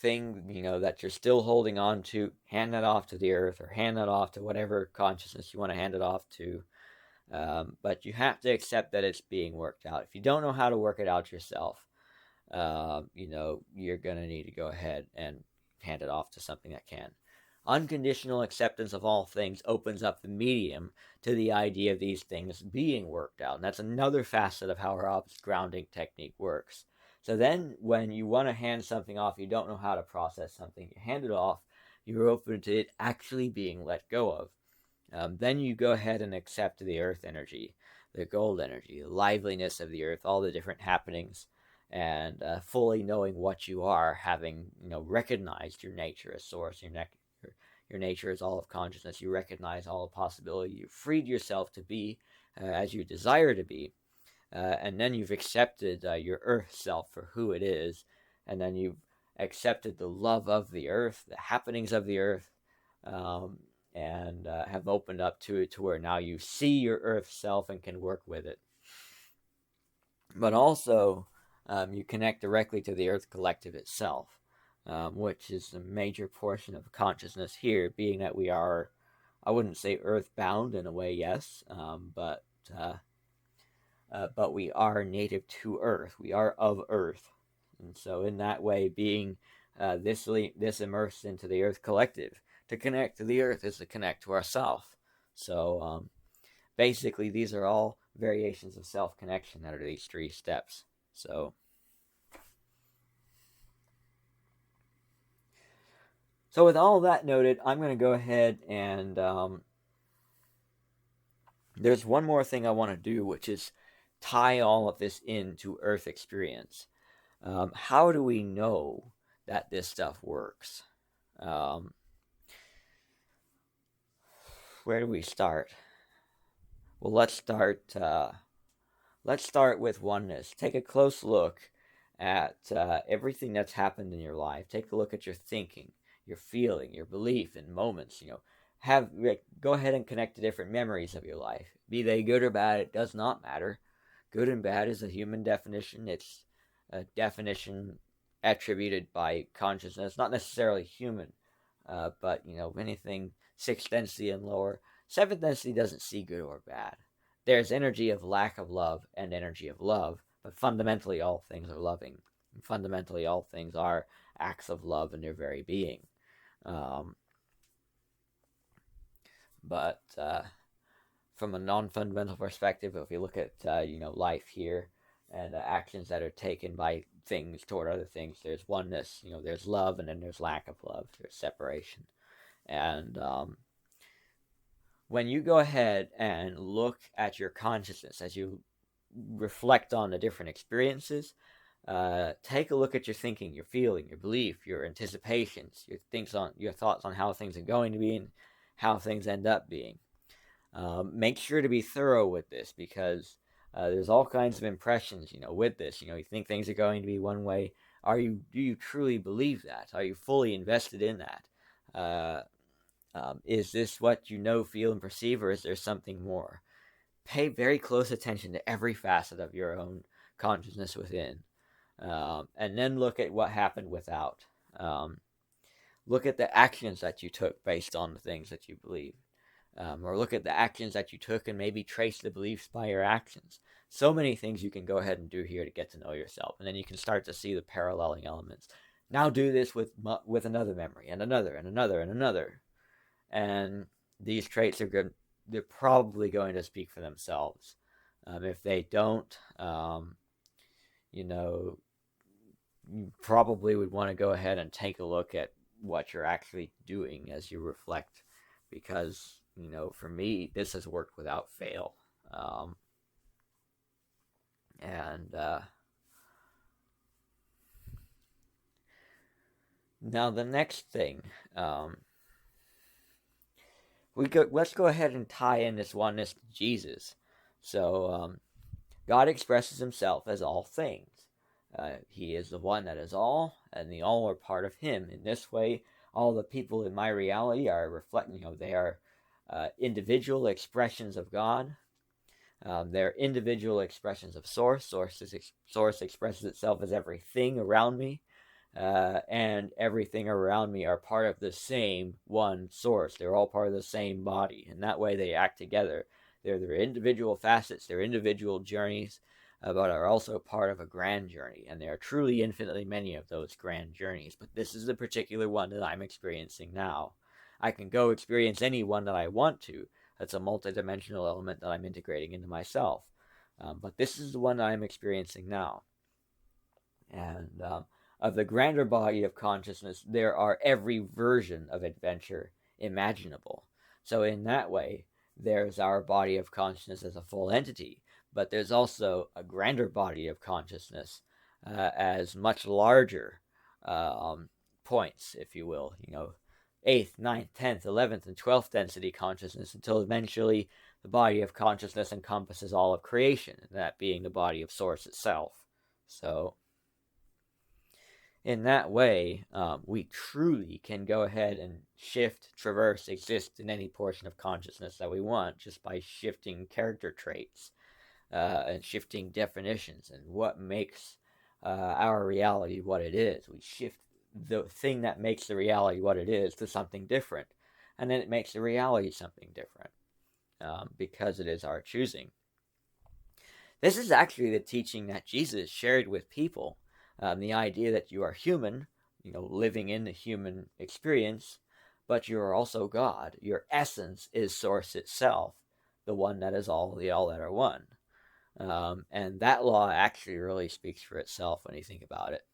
S1: that you're still holding on to, hand that off to the earth, or hand that off to whatever consciousness you want to hand it off to. But you have to accept that it's being worked out. If you don't know how to work it out yourself, you're going to need to go ahead and hand it off to something that can. Unconditional acceptance of all things opens up the medium to the idea of these things being worked out. And that's another facet of how Rob's grounding technique works. So then when you want to hand something off, you don't know how to process something, you hand it off, you're open to it actually being let go of. Then you go ahead and accept the earth energy, the gold energy, the liveliness of the earth, all the different happenings, and fully knowing what you are, having recognized your nature as source, your nature is all of consciousness. You recognize all of possibility. You've freed yourself to be as you desire to be, and then you've accepted your earth self for who it is, and then you've accepted the love of the earth, the happenings of the earth. And have opened up to it to where now you see your earth self and can work with it. But also, you connect directly to the earth collective itself, which is a major portion of consciousness here, being that we are, I wouldn't say earthbound in a way, yes, but we are native to earth. We are of earth. And so in that way, being this immersed into the earth collective, to connect to the earth is to connect to ourself. So basically, these are all variations of self-connection that are these 3 steps. So with all that noted, I'm going to go ahead and there's one more thing I want to do, which is tie all of this into earth experience. How do we know that this stuff works? Where do we start? Well, let's start with oneness. Take a close look at everything that's happened in your life. Take a look at your thinking, your feeling, your belief in moments. Go ahead and connect to different memories of your life, be they good or bad. It does not matter. Good and bad is a human definition. It's a definition attributed by consciousness, not necessarily human, but anything sixth density and lower. Seventh density doesn't see good or bad. There's energy of lack of love and energy of love, but fundamentally all things are loving. And fundamentally all things are acts of love in their very being. But from a non-fundamental perspective, if you look at life here and actions that are taken by things toward other things, there's oneness. There's love, and then there's lack of love. There's separation, and when you go ahead and look at your consciousness as you reflect on the different experiences, take a look at your thinking, your feeling, your belief, your anticipations, your thoughts on how things are going to be and how things end up being. Make sure to be thorough with this, because there's all kinds of impressions, with this. You think things are going to be one way. Do you truly believe that? Are you fully invested in that? Is this what you know, feel, and perceive, or is there something more? Pay very close attention to every facet of your own consciousness within, and then look at what happened without. Look at the actions that you took based on the things that you believe. Or look at the actions that you took and maybe trace the beliefs by your actions. So many things you can go ahead and do here to get to know yourself, and then you can start to see the paralleling elements. Now do this with another memory, and another, and another, and another. And these traits are good. They're probably going to speak for themselves. If they don't, you probably would want to go ahead and take a look at what you're actually doing as you reflect, because for me, this has worked without fail. Now the next thing, let's go ahead and tie in this oneness to Jesus. So God expresses himself as all things. He is the one that is all, and the all are part of him. In this way, all the people in my reality are reflecting, they are individual expressions of God. They're individual expressions of Source. Source expresses itself as everything around me, and everything around me are part of the same one Source. They're all part of the same body, and that way they act together. They're their individual facets, their individual journeys, but are also part of a grand journey, and there are truly infinitely many of those grand journeys, but this is the particular one that I'm experiencing now. I can go experience any one that I want to. That's a multidimensional element that I'm integrating into myself, but this is the one that I'm experiencing now. And of the grander body of consciousness, there are every version of adventure imaginable. So in that way, there's our body of consciousness as a full entity, but there's also a grander body of consciousness as much larger points, if you will, 8th, 9th, 10th, 11th, and 12th density consciousness, until eventually the body of consciousness encompasses all of creation, that being the body of Source itself. So in that way, we truly can go ahead and shift, traverse, exist in any portion of consciousness that we want, just by shifting character traits and shifting definitions and what makes our reality what it is. We shift the thing that makes the reality what it is to something different, and then it makes the reality something different, because it is our choosing. This is actually the teaching that Jesus shared with people. The idea that you are human, living in the human experience, but you are also God. Your essence is Source itself, the one that is all, the all that are one. And that law actually really speaks for itself when you think about it.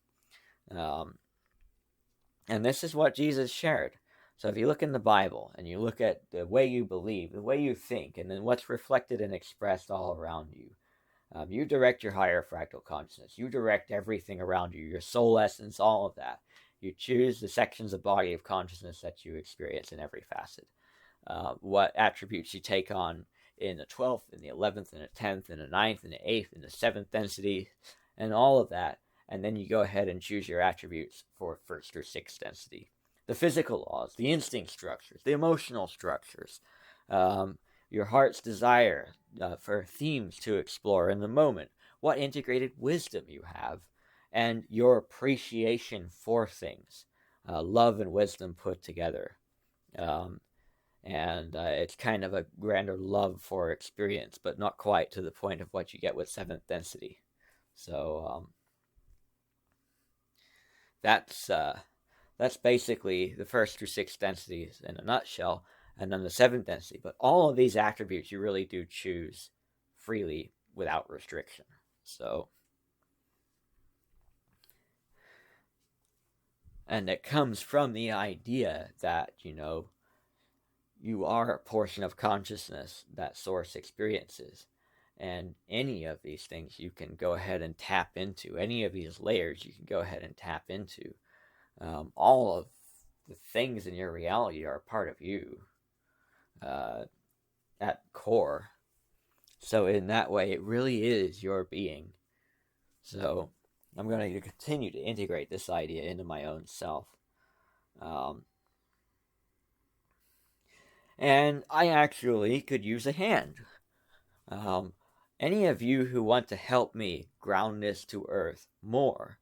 S1: And this is what Jesus shared. So if you look in the Bible and you look at the way you believe, the way you think, and then what's reflected and expressed all around you, you direct your higher fractal consciousness. You direct everything around you, your soul essence, all of that. You choose the sections of body of consciousness that you experience in every facet. What attributes you take on in the 12th, in the 11th, in the 10th, in the 9th, in the 8th, in the 7th density, and all of that. And then you go ahead and choose your attributes for 1st or 6th density. the physical laws, the instinct structures, the emotional structures, um, your heart's desire for themes to explore in the moment, what integrated wisdom you have, and your appreciation for things, love and wisdom put together. Um, and it's kind of a grander love for experience, but not quite to the point of what you get with seventh density. So that's that's basically the first through sixth densities in a nutshell, and then the seventh density. But all of these attributes you really do choose freely without restriction. So, and it comes from the idea that, you are a portion of consciousness that source experiences. And any of these things you can go ahead and tap into. Any of these layers you can go ahead and tap into. All of the things in your reality are a part of you at core. So in that way, it really is your being. So I'm going to continue to integrate this idea into my own self. And I actually could use a hand. Any of you who want to help me ground this to earth more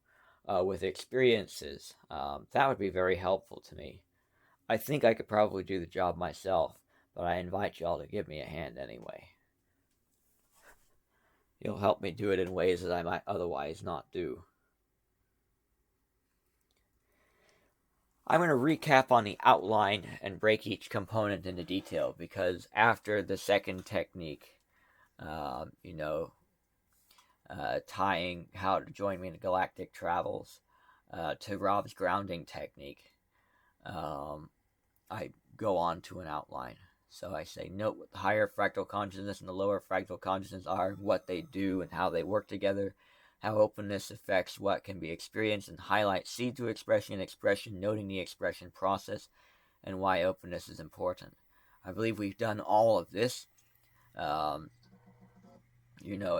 S1: with experiences, that would be very helpful to me. I think I could probably do the job myself, but I invite y'all to give me a hand anyway. You'll help me do it in ways that I might otherwise not do. I'm going to recap on the outline and break each component into detail, because after the second technique, tying how to join me in galactic travels to Rob's grounding technique, I go on to an outline. So I say, note what the higher fractal consciousness and the lower fractal consciousness are, what they do and how they work together, how openness affects what can be experienced, and highlight seed to expression and expression, noting the expression process and why openness is important. I believe we've done all of this.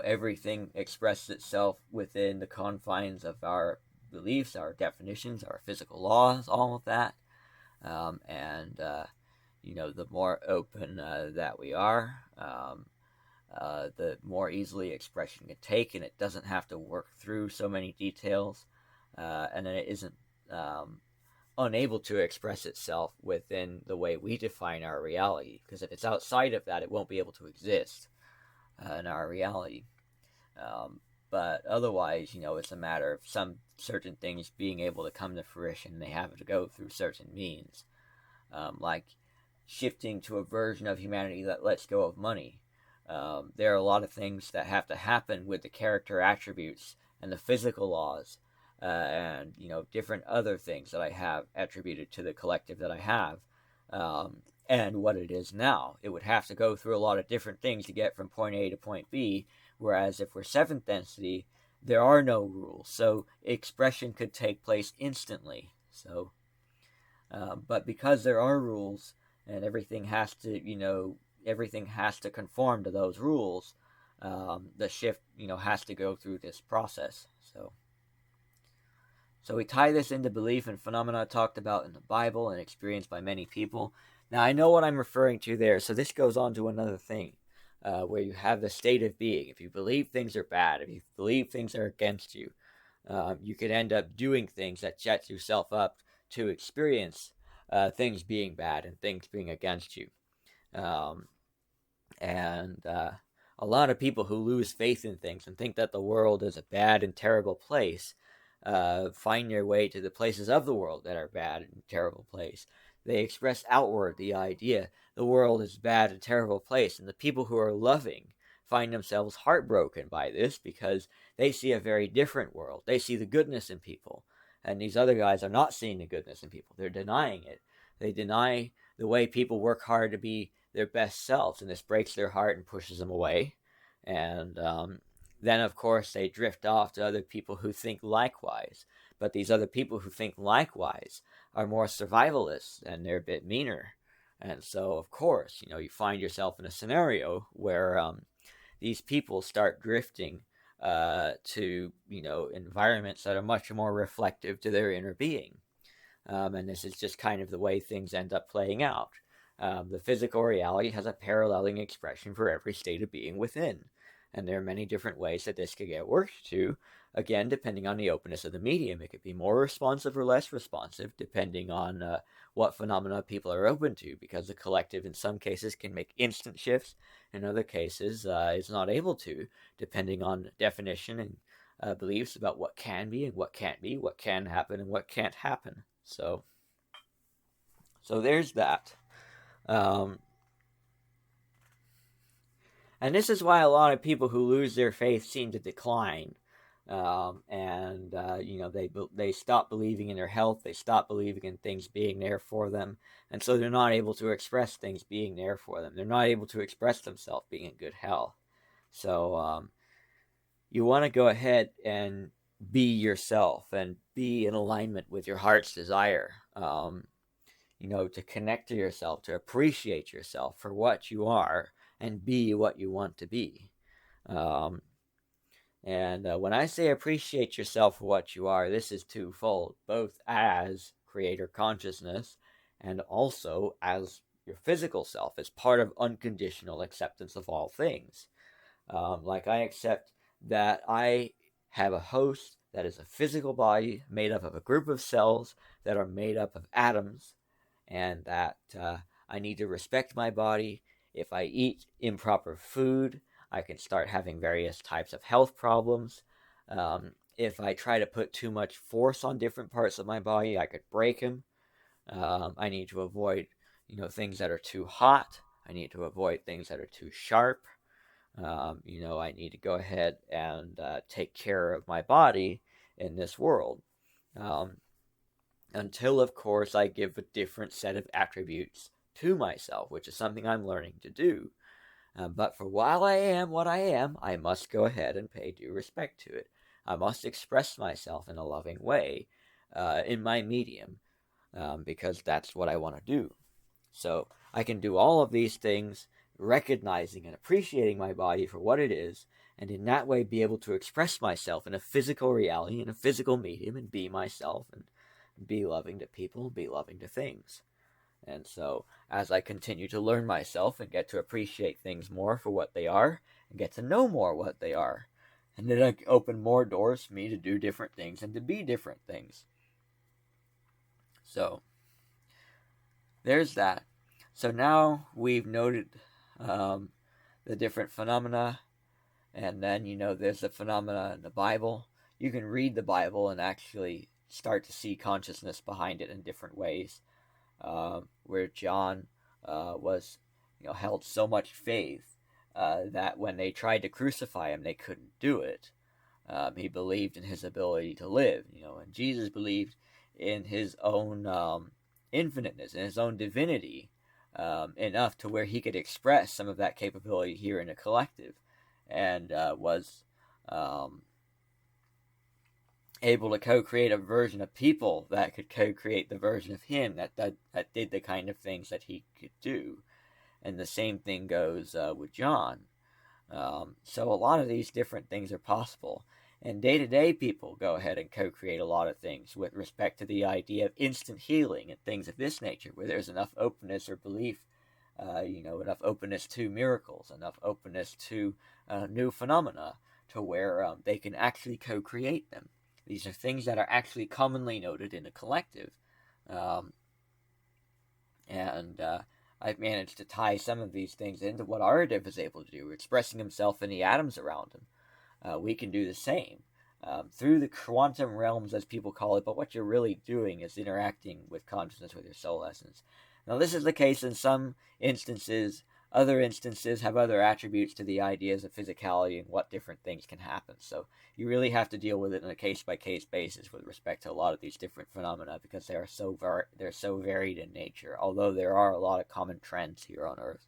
S1: Everything expresses itself within the confines of our beliefs, our definitions, our physical laws, all of that. The more open that we are, the more easily expression can take, and it doesn't have to work through so many details, and then it isn't unable to express itself within the way we define our reality, because if it's outside of that, it won't be able to exist in our reality. But otherwise, it's a matter of some certain things being able to come to fruition. They have to go through certain means, like shifting to a version of humanity that lets go of money. There are a lot of things that have to happen with the character attributes and the physical laws, and different other things that I have attributed to the collective that I have, and what it is now. It would have to go through a lot of different things to get from point A to point B, whereas if we're seventh density, there are no rules, so expression could take place instantly. So, but because there are rules, and everything has to conform to those rules, the shift, has to go through this process. So we tie this into belief and phenomena talked about in the Bible and experienced by many people. Now, I know what I'm referring to there, so this goes on to another thing, where you have the state of being. If you believe things are bad, if you believe things are against you, you could end up doing things that set yourself up to experience things being bad and things being against you. A lot of people who lose faith in things and think that the world is a bad and terrible place find their way to the places of the world that are bad and terrible place. They express outward the idea the world is a bad and terrible place, and the people who are loving find themselves heartbroken by this because they see a very different world. They see the goodness in people, and these other guys are not seeing the goodness in people. They're denying it. They deny the way people work hard to be their best selves, and this breaks their heart and pushes them away. And then, of course, they drift off to other people who think likewise. But these other people who think likewise are more survivalists, and they're a bit meaner. And so, of course, you find yourself in a scenario where these people start drifting to, environments that are much more reflective to their inner being. And this is just kind of the way things end up playing out. The physical reality has a paralleling expression for every state of being within. And there are many different ways that this could get worked to, again, depending on the openness of the medium. It could be more responsive or less responsive, depending on what phenomena people are open to, because the collective in some cases can make instant shifts, in other cases is not able to, depending on definition and beliefs about what can be and what can't be, what can happen and what can't happen. So there's that. Um, and this is why a lot of people who lose their faith seem to decline. And they stop believing in their health, they stop believing in things being there for them, and so they're not able to express things being there for them. They're not able to express themselves being in good health. So you want to go ahead and be yourself and be in alignment with your heart's desire. To connect to yourself, to appreciate yourself for what you are and be what you want to be. And when I say appreciate yourself for what you are, this is twofold, both as creator consciousness and also as your physical self, as part of unconditional acceptance of all things. Like I accept that I have a host that is a physical body made up of a group of cells that are made up of atoms, and that I need to respect my body. If I eat improper food, I can start having various types of health problems. If I try to put too much force on different parts of my body, I could break them. I need to avoid, things that are too hot. I need to avoid things that are too sharp. I need to go ahead and take care of my body in this world. Until, of course, I give a different set of attributes to myself, which is something I'm learning to do. But for while I am what I am, I must go ahead and pay due respect to it. I must express myself in a loving way in my medium, because that's what I want to do. So I can do all of these things, recognizing and appreciating my body for what it is, and in that way be able to express myself in a physical reality, in a physical medium, and be myself, and be loving to people, be loving to things. And so, as I continue to learn myself and get to appreciate things more for what they are, and get to know more what they are, and then I open more doors for me to do different things and to be different things. So, there's that. So now we've noted the different phenomena, and then, there's the phenomena in the Bible. You can read the Bible and actually start to see consciousness behind it in different ways. Where John was, held so much faith that when they tried to crucify him, they couldn't do it. He believed in his ability to live, and Jesus believed in his own infiniteness and his own divinity enough to where he could express some of that capability here in a collective, and was able to co-create a version of people that could co-create the version of him that did the kind of things that he could do. And the same thing goes with John. So a lot of these different things are possible. And day-to-day people go ahead and co-create a lot of things with respect to the idea of instant healing and things of this nature, where there's enough openness or belief, enough openness to miracles, enough openness to new phenomena, to where they can actually co-create them. These are things that are actually commonly noted in a collective. And I've managed to tie some of these things into what Aradip is able to do, expressing himself in the atoms around him. We can do the same through the quantum realms, as people call it, but what you're really doing is interacting with consciousness, with your soul essence. Now, this is the case in some instances. Other instances have other attributes to the ideas of physicality and what different things can happen. So you really have to deal with it on a case-by-case basis with respect to a lot of these different phenomena, because they're so varied in nature, although there are a lot of common trends here on Earth.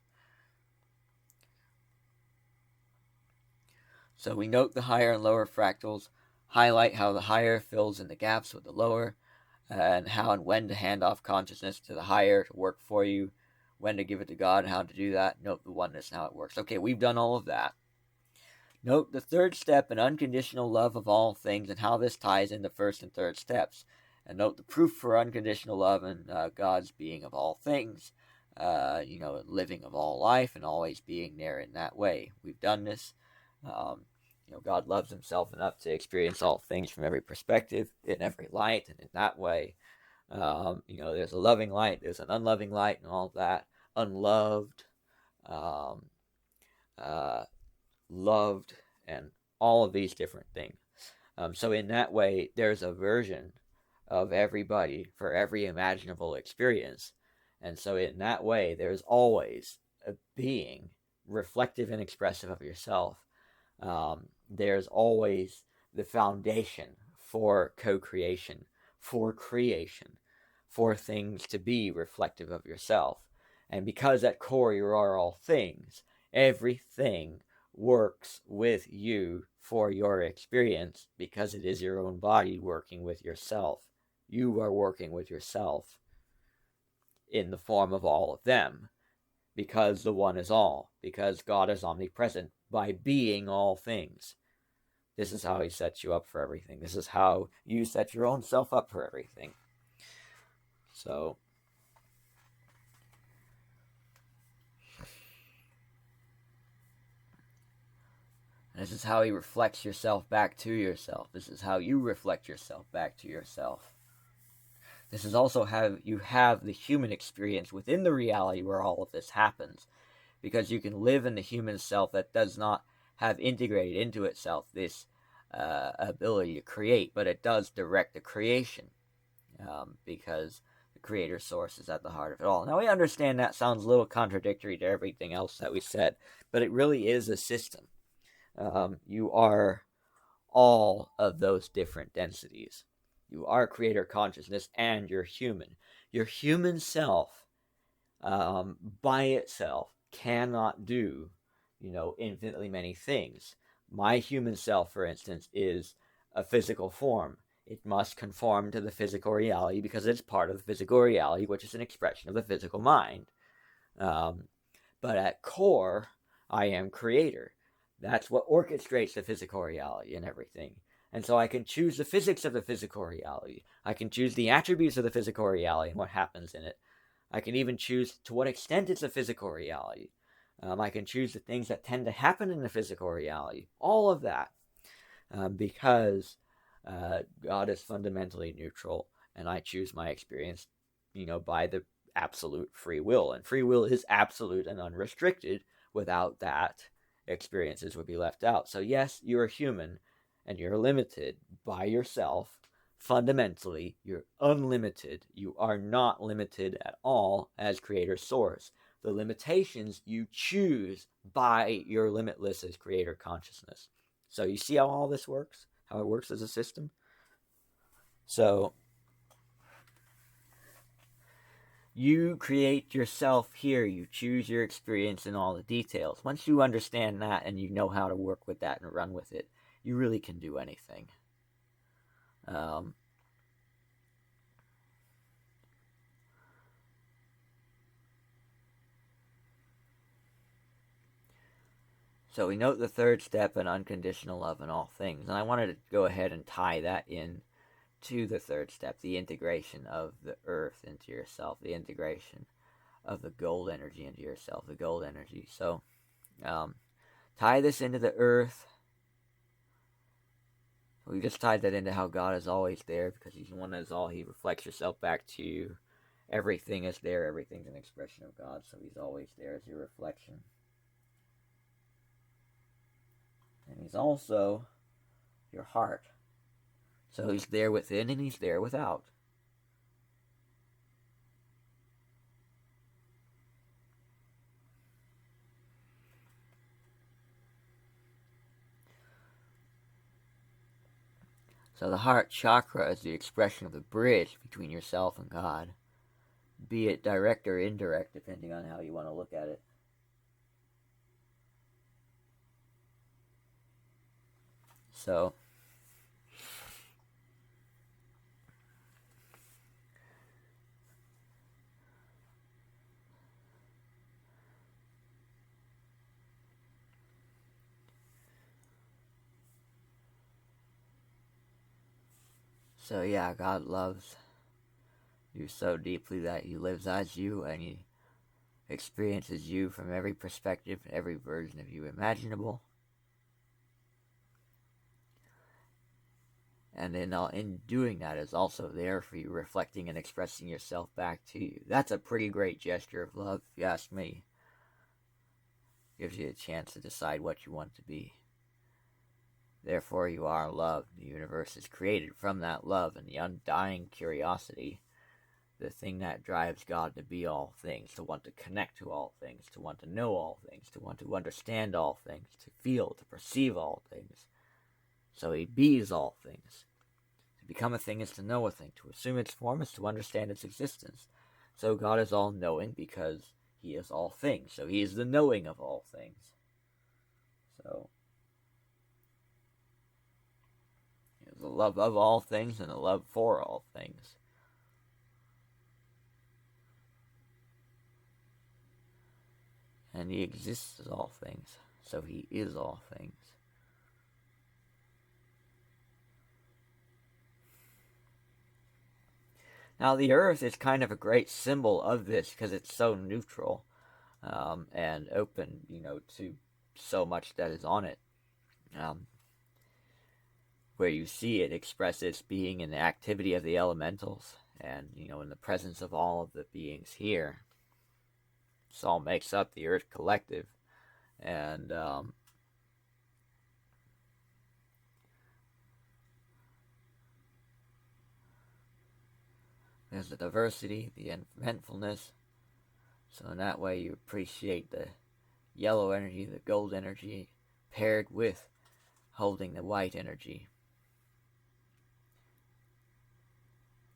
S1: So we note the higher and lower fractals, highlight how the higher fills in the gaps with the lower, and how and when to hand off consciousness to the higher to work for you, when to give it to God, and how to do that. Note the oneness and how it works. Okay, we've done all of that. Note the third step in unconditional love of all things and how this ties in the first and third steps. And note the proof for unconditional love and God's being of all things, living of all life and always being there in that way. We've done this. God loves himself enough to experience all things from every perspective, in every light, and in that way. There's a loving light, there's an unloving light, and all of that. Unloved, um, loved, and all of these different things. So in that way, there's a version of everybody for every imaginable experience. And so in that way, there's always a being reflective and expressive of yourself. There's always the foundation for co-creation, for creation, for things to be reflective of yourself. And because at core you are all things, everything works with you for your experience because it is your own body working with yourself. You are working with yourself in the form of all of them because the one is all, because God is omnipresent by being all things. This is how he sets you up for everything. This is how you set your own self up for everything. So this is how he reflects yourself back to yourself. This is how you reflect yourself back to yourself. This is also how you have the human experience within the reality where all of this happens. Because you can live in the human self that does not have integrated into itself this ability to create, but it does direct the creation. Because the creator source is at the heart of it all. Now we understand that sounds a little contradictory to everything else that we said, but it really is a system. You are all of those different densities. You are creator consciousness and you're human. Your human self, by itself, cannot do, infinitely many things. My human self, for instance, is a physical form. It must conform to the physical reality because it's part of the physical reality, which is an expression of the physical mind. But at core, I am creator. That's what orchestrates the physical reality and everything. And so I can choose the physics of the physical reality. I can choose the attributes of the physical reality and what happens in it. I can even choose to what extent it's a physical reality. I can choose the things that tend to happen in the physical reality. All of that. Because God is fundamentally neutral, and I choose my experience, by the absolute free will. And free will is absolute and unrestricted. Without that, experiences would be left out. So yes, you're human, and you're limited by yourself. Fundamentally, you're unlimited. You are not limited at all as creator source. The limitations you choose by your limitless as creator consciousness. So you see how all this works? How it works as a system? So you create yourself here. You choose your experience and all the details. Once you understand that and you know how to work with that and run with it, you really can do anything. So we note the third step in unconditional love in all things. And I wanted to go ahead and tie that in to the third step, the integration of the earth into yourself, the integration of the gold energy into yourself, the gold energy. So tie this into the earth. We just tied that into how God is always there because he's one that is all. He reflects yourself back to you. Everything is there. Everything's an expression of God. So he's always there as your reflection. And he's also your heart. So he's there within and he's there without. So the heart chakra is the expression of the bridge between yourself and God, be it direct or indirect, depending on how you want to look at it. So So yeah, God loves you so deeply that he lives as you and he experiences you from every perspective, every version of you imaginable. And in doing that is also there for you, reflecting and expressing yourself back to you. That's a pretty great gesture of love, if you ask me. Gives you a chance to decide what you want to be. Therefore, you are love. The universe is created from that love and the undying curiosity, the thing that drives God to be all things, to want to connect to all things, to want to know all things, to want to understand all things, to feel, to perceive all things. So he bees all things. To become a thing is to know a thing. To assume its form is to understand its existence. So God is all-knowing because he is all things. So he is the knowing of all things. So he is the love of all things and the love for all things. And he exists as all things. So he is all things. Now, the Earth is kind of a great symbol of this because it's so neutral and open, to so much that is on it. Where you see it express its being in the activity of the elementals and, in the presence of all of the beings here. This all makes up the Earth Collective. And there's the diversity, the eventfulness. So in that way you appreciate the yellow energy, the gold energy, paired with holding the white energy.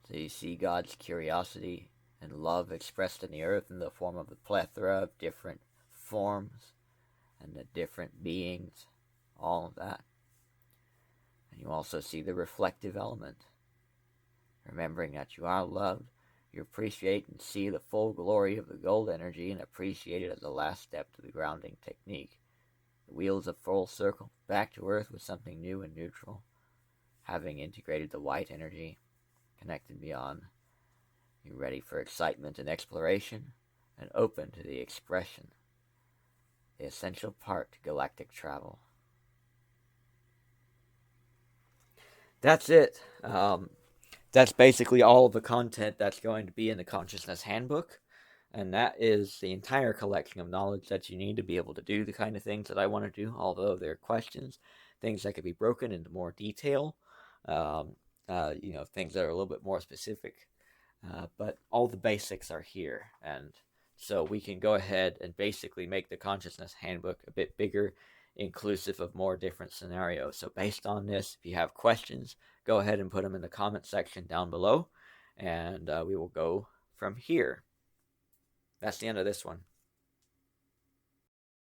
S1: So you see God's curiosity and love expressed in the earth in the form of the plethora of different forms and the different beings, all of that. And you also see the reflective element. Remembering that you are loved, you appreciate and see the full glory of the gold energy and appreciate it as the last step to the grounding technique. The wheels of full circle, back to earth with something new and neutral, having integrated the white energy, connected beyond. You're ready for excitement and exploration, and open to the expression, the essential part to galactic travel. That's it. That's basically all of the content that's going to be in the Consciousness Handbook. And that is the entire collection of knowledge that you need to be able to do the kind of things that I want to do, although there are questions, things that could be broken into more detail, things that are a little bit more specific. But all the basics are here. And so we can go ahead and basically make the Consciousness Handbook a bit bigger, inclusive of more different scenarios. So based on this, if you have questions, go ahead and put them in the comment section down below, and we will go from here. That's the end of this one.